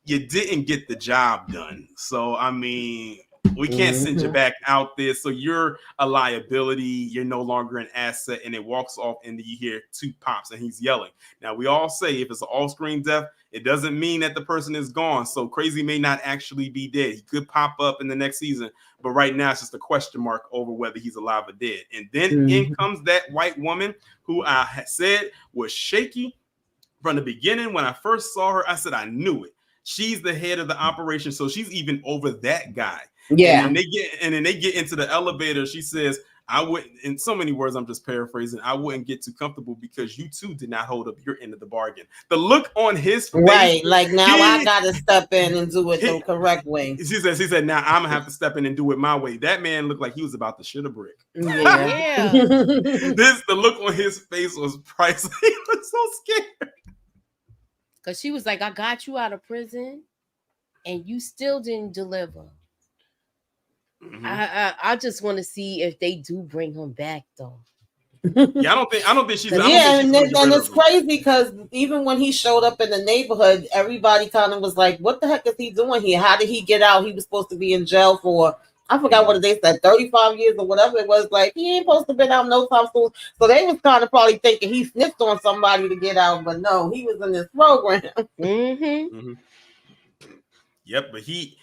you didn't get the job done. So I mean, we can't send you back out there. So you're a liability. You're no longer an asset. And it walks off, and you hear 2 pops, and he's yelling. Now we all say if it's an off-screen death, it doesn't mean that the person is gone. So Crazy may not actually be dead. He could pop up in the next season, but right now it's just a question mark over whether he's alive or dead. And then in comes that white woman who I had said was shaky from the beginning. When I first saw her, I said I knew it. She's the head of the operation, so she's even over that guy. Yeah. And then they get into the elevator. She says, I wouldn't, in so many words, I'm just paraphrasing, I wouldn't get too comfortable because you too did not hold up your end of the bargain. The look on his face. Right. Like now I gotta step in and do it the correct way. She said, now I'm gonna have to step in and do it my way. That man looked like he was about to shit a brick. Yeah. The look on his face was priceless. He was so scared. Because she was like, I got you out of prison and you still didn't deliver. I just want to see if they do bring him back though. Yeah, I don't think she's. And it's crazy because even when he showed up in the neighborhood, everybody kind of was like, "What the heck is he doing here? How did he get out? He was supposed to be in jail for I forgot what they said, 35 years or whatever it was. Like he ain't supposed to been out no time soon." So they was kind of probably thinking he sniffed on somebody to get out, but no, he was in this program. Yep, but he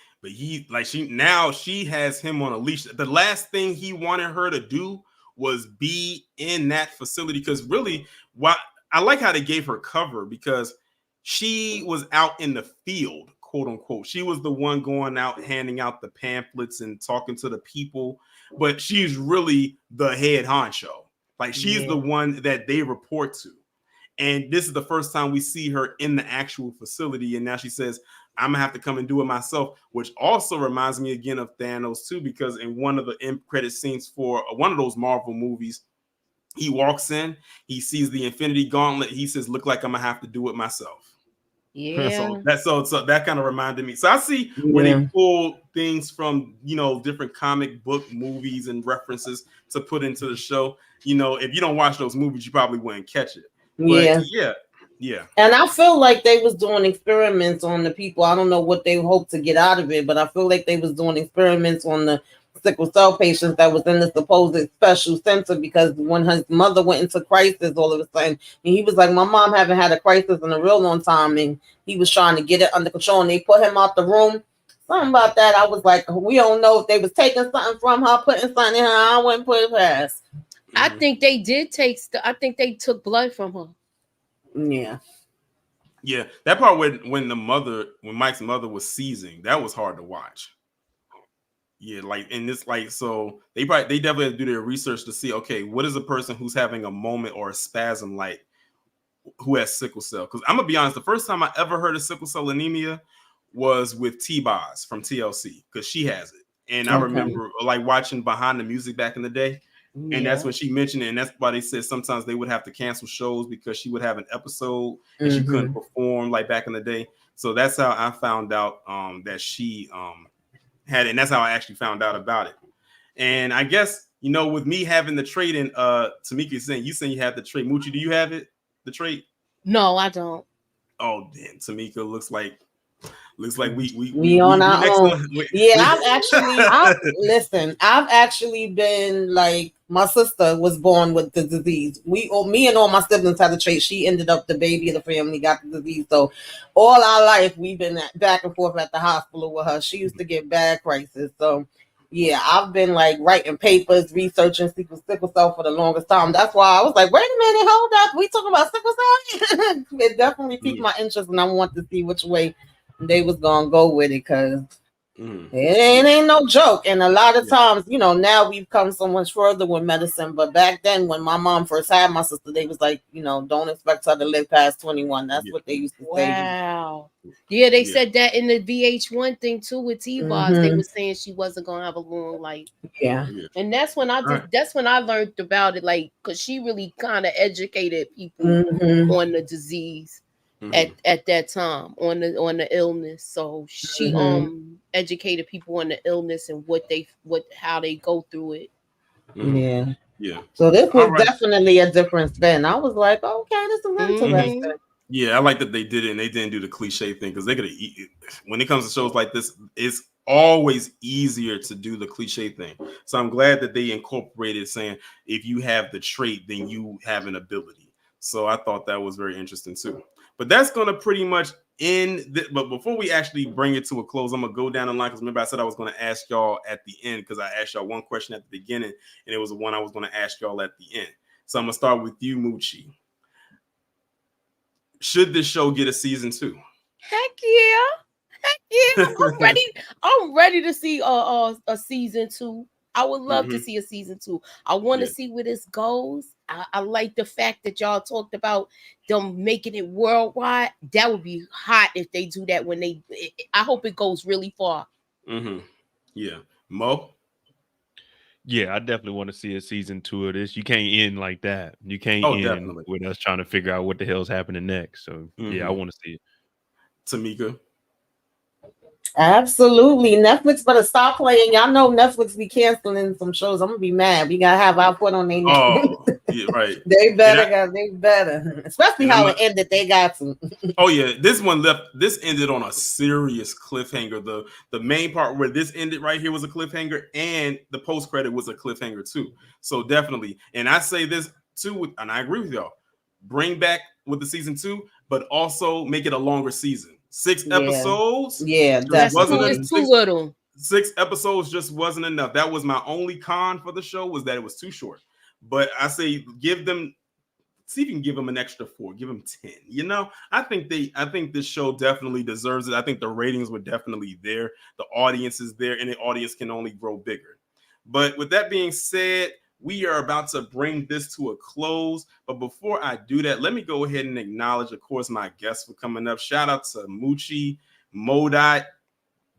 like she has him on a leash. The last thing he wanted her to do was be in that facility, because really, I like how they gave her cover, because she was out in the field, quote unquote. She was the one going out handing out the pamphlets and talking to the people, but she's really the head honcho. Like she's the one that they report to. And this is the first time we see her in the actual facility. And now she says, I'm gonna have to come and do it myself, which also reminds me again of Thanos too, because in one of the end credit scenes for one of those Marvel movies, he walks in, he sees the Infinity Gauntlet, he says, look like I'm gonna have to do it myself. Yeah. So that kind of reminded me. So I see where they pull things from, different comic book movies and references to put into the show. If you don't watch those movies, you probably wouldn't catch it. But yeah. And I feel like they was doing experiments on the people. I don't know what they hoped to get out of it, but I feel like they was doing experiments on the sickle cell patients that was in the supposed special center, because when his mother went into crisis all of a sudden, and he was like, my mom haven't had a crisis in a real long time, and he was trying to get it under control, and they put him out the room. Something about that, I was like, we don't know if they was taking something from her, putting something in her. I wouldn't put it past. I think they did I think they took blood from her. Yeah, that part when Mike's mother was seizing, that was hard to watch. Yeah, so they definitely have to do their research to see, okay, what is a person who's having a moment or a spasm like who has sickle cell? Because I'm gonna be honest, the first time I ever heard of sickle cell anemia was with T-Boz from TLC, because she has it, and I remember like watching Behind the Music back in the day. And that's when she mentioned it, and that's why they said sometimes they would have to cancel shows because she would have an episode and she couldn't perform like back in the day. So that's how I found out that she had it, and that's how I actually found out about it. And I guess with me having the trait, and Tamika saying you have the trait. Moochie, do you have it? The trait? No, I don't. Oh, damn! Tamika looks like we on our own. I've actually been like, my sister was born with the disease. Me and all my siblings had the trait. She ended up the baby of the family, got the disease. So all our life we've been back and forth at the hospital with her. She used to get bad crisis. So yeah, I've been like writing papers, researching sickle cell for the longest time. That's why I was like, wait a minute, hold up, we talking about sickle cell? It definitely piqued my interest, and I want to see which way they was gonna go with it, because it ain't no joke. And a lot of times, now we've come so much further with medicine, but back then when my mom first had my sister, they was like, don't expect her to live past 21. That's what they used to say. Wow. Yeah, they said that in the VH1 thing too with T-Boz. They were saying she wasn't gonna have a long life. Yeah. And that's when I learned about it, like, because she really kind of educated people on the disease. At that time, on the illness. So she educated people on the illness and how they go through it. Yeah. So this was definitely a different spin. I was like, okay, this is interesting. Yeah, I like that they did it and they didn't do the cliche thing because they could have. When it comes to shows like this, it's always easier to do the cliche thing. So I'm glad that they incorporated saying if you have the trait, then you have an ability. So I thought that was very interesting too. But that's going to pretty much end. But before we actually bring it to a close, I'm going to go down the line because remember I said I was going to ask y'all at the end because I asked y'all one question at the beginning and it was the one I was going to ask y'all at the end. So I'm going to start with you, Moochie. Should this show get a season 2? Heck yeah, I'm ready. I'm ready to see a season 2. I would love to see a season 2. I want to see where this goes. I like the fact that y'all talked about them making it worldwide. That would be hot if they do that when they. I hope it goes really far. Yeah, Mo. Yeah, I definitely want to see a season 2 of this. You can't end like that. You can't end definitely. with us trying to figure out what the hell's happening next. So yeah, I want to see it. Tamika. Absolutely. Netflix better stop playing. Y'all know Netflix be canceling some shows. I'm gonna be mad. We gotta have our foot on their neck. Oh, yeah, right. They better. Especially how it ended. They got to. Oh yeah, this ended on a serious cliffhanger. The main part where this ended right here was a cliffhanger, and the post credit was a cliffhanger too. So definitely, and I say this too, and I agree with y'all. Bring back with the season 2, but also make it a longer season. 6 episodes. Yeah, that's too little. 6 episodes just wasn't enough. That was my only con for the show, was that it was too short. But I say give them, see if you can give them an extra 4, give them 10. You know, I think this show definitely deserves it. I think the ratings were definitely there. The audience is there, and the audience can only grow bigger. But with that being said, we are about to bring this to a close. But before I do that, let me go ahead and acknowledge, of course, my guests for coming up. Shout out to Moochie, Modot,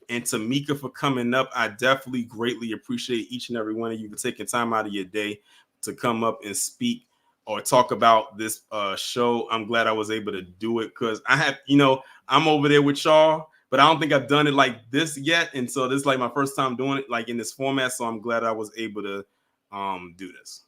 and Tamika for coming up. I definitely greatly appreciate each and every one of you for taking time out of your day to come up and speak or talk about this show. I'm glad I was able to do it because I have, I'm over there with y'all, but I don't think I've done it like this yet. And so this is like my first time doing it like in this format. So I'm glad I was able to do this.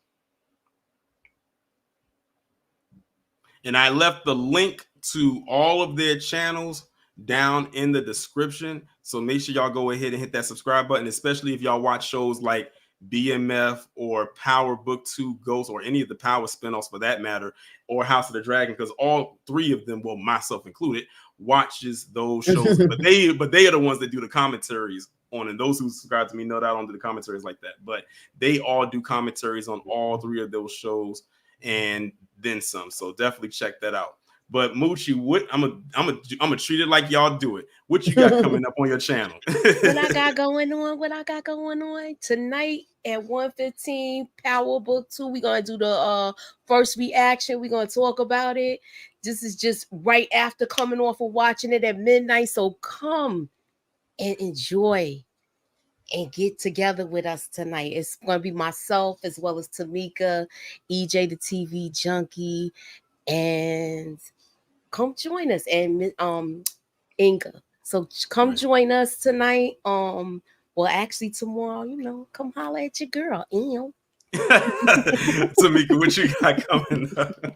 And I left the link to all of their channels down in the description. So make sure y'all go ahead and hit that subscribe button, especially if y'all watch shows like BMF or Power Book 2 Ghost or any of the Power spinoffs for that matter, or House of the Dragon, because all 3 of them, well, myself included, watches those shows. but they are the ones that do the commentaries on, and those who subscribe to me know that I don't do the commentaries like that, but they all do commentaries on all 3 of those shows and then some. So definitely check that out. But Moochie, what I'm gonna treat it like y'all do it. What you got coming up on your channel? What I got going on tonight at 1:15, Power Book 2. We're gonna do the first reaction. We're gonna talk about it. This is just right after coming off of watching it at midnight. So come and enjoy and get together with us tonight. It's gonna be myself as well as Tamika, EJ the TV Junkie, and come join us, and Inga. So come join us tonight. Well, actually tomorrow, come holler at your girl. Tamika, what you got coming up?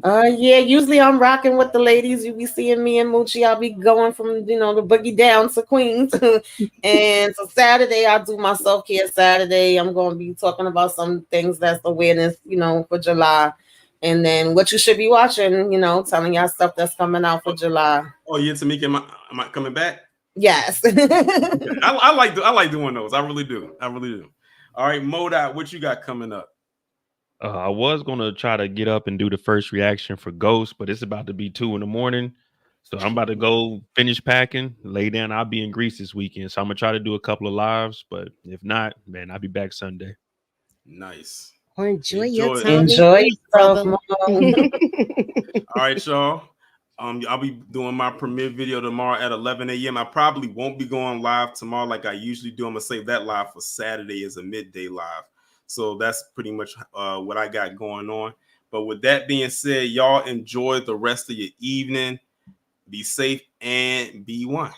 Yeah, usually I'm rocking with the ladies. You be seeing me and Moochie. I'll be going from, the boogie down to Queens. And so Saturday, I'll do my self-care Saturday. I'm going to be talking about some things that's awareness, for July. And then what you should be watching, telling y'all stuff that's coming out for July. Oh, yeah, Tamika, am I coming back? Yes. Okay. I like doing those. I really do. All right, Modot, what you got coming up? I was gonna try to get up and do the first reaction for Ghost, but it's about to be 2 a.m. So I'm about to go finish packing, lay down. I'll be in Greece this weekend, so I'm gonna try to do a couple of lives. But if not, man, I'll be back Sunday. Nice. Enjoy your time. Enjoy yourself. All right, y'all. I'll be doing my premiere video tomorrow at 11 a.m. I probably won't be going live tomorrow like I usually do. I'm gonna save that live for Saturday as a midday live. So that's pretty much what I got going on. But with that being said, y'all enjoy the rest of your evening. Be safe and be one.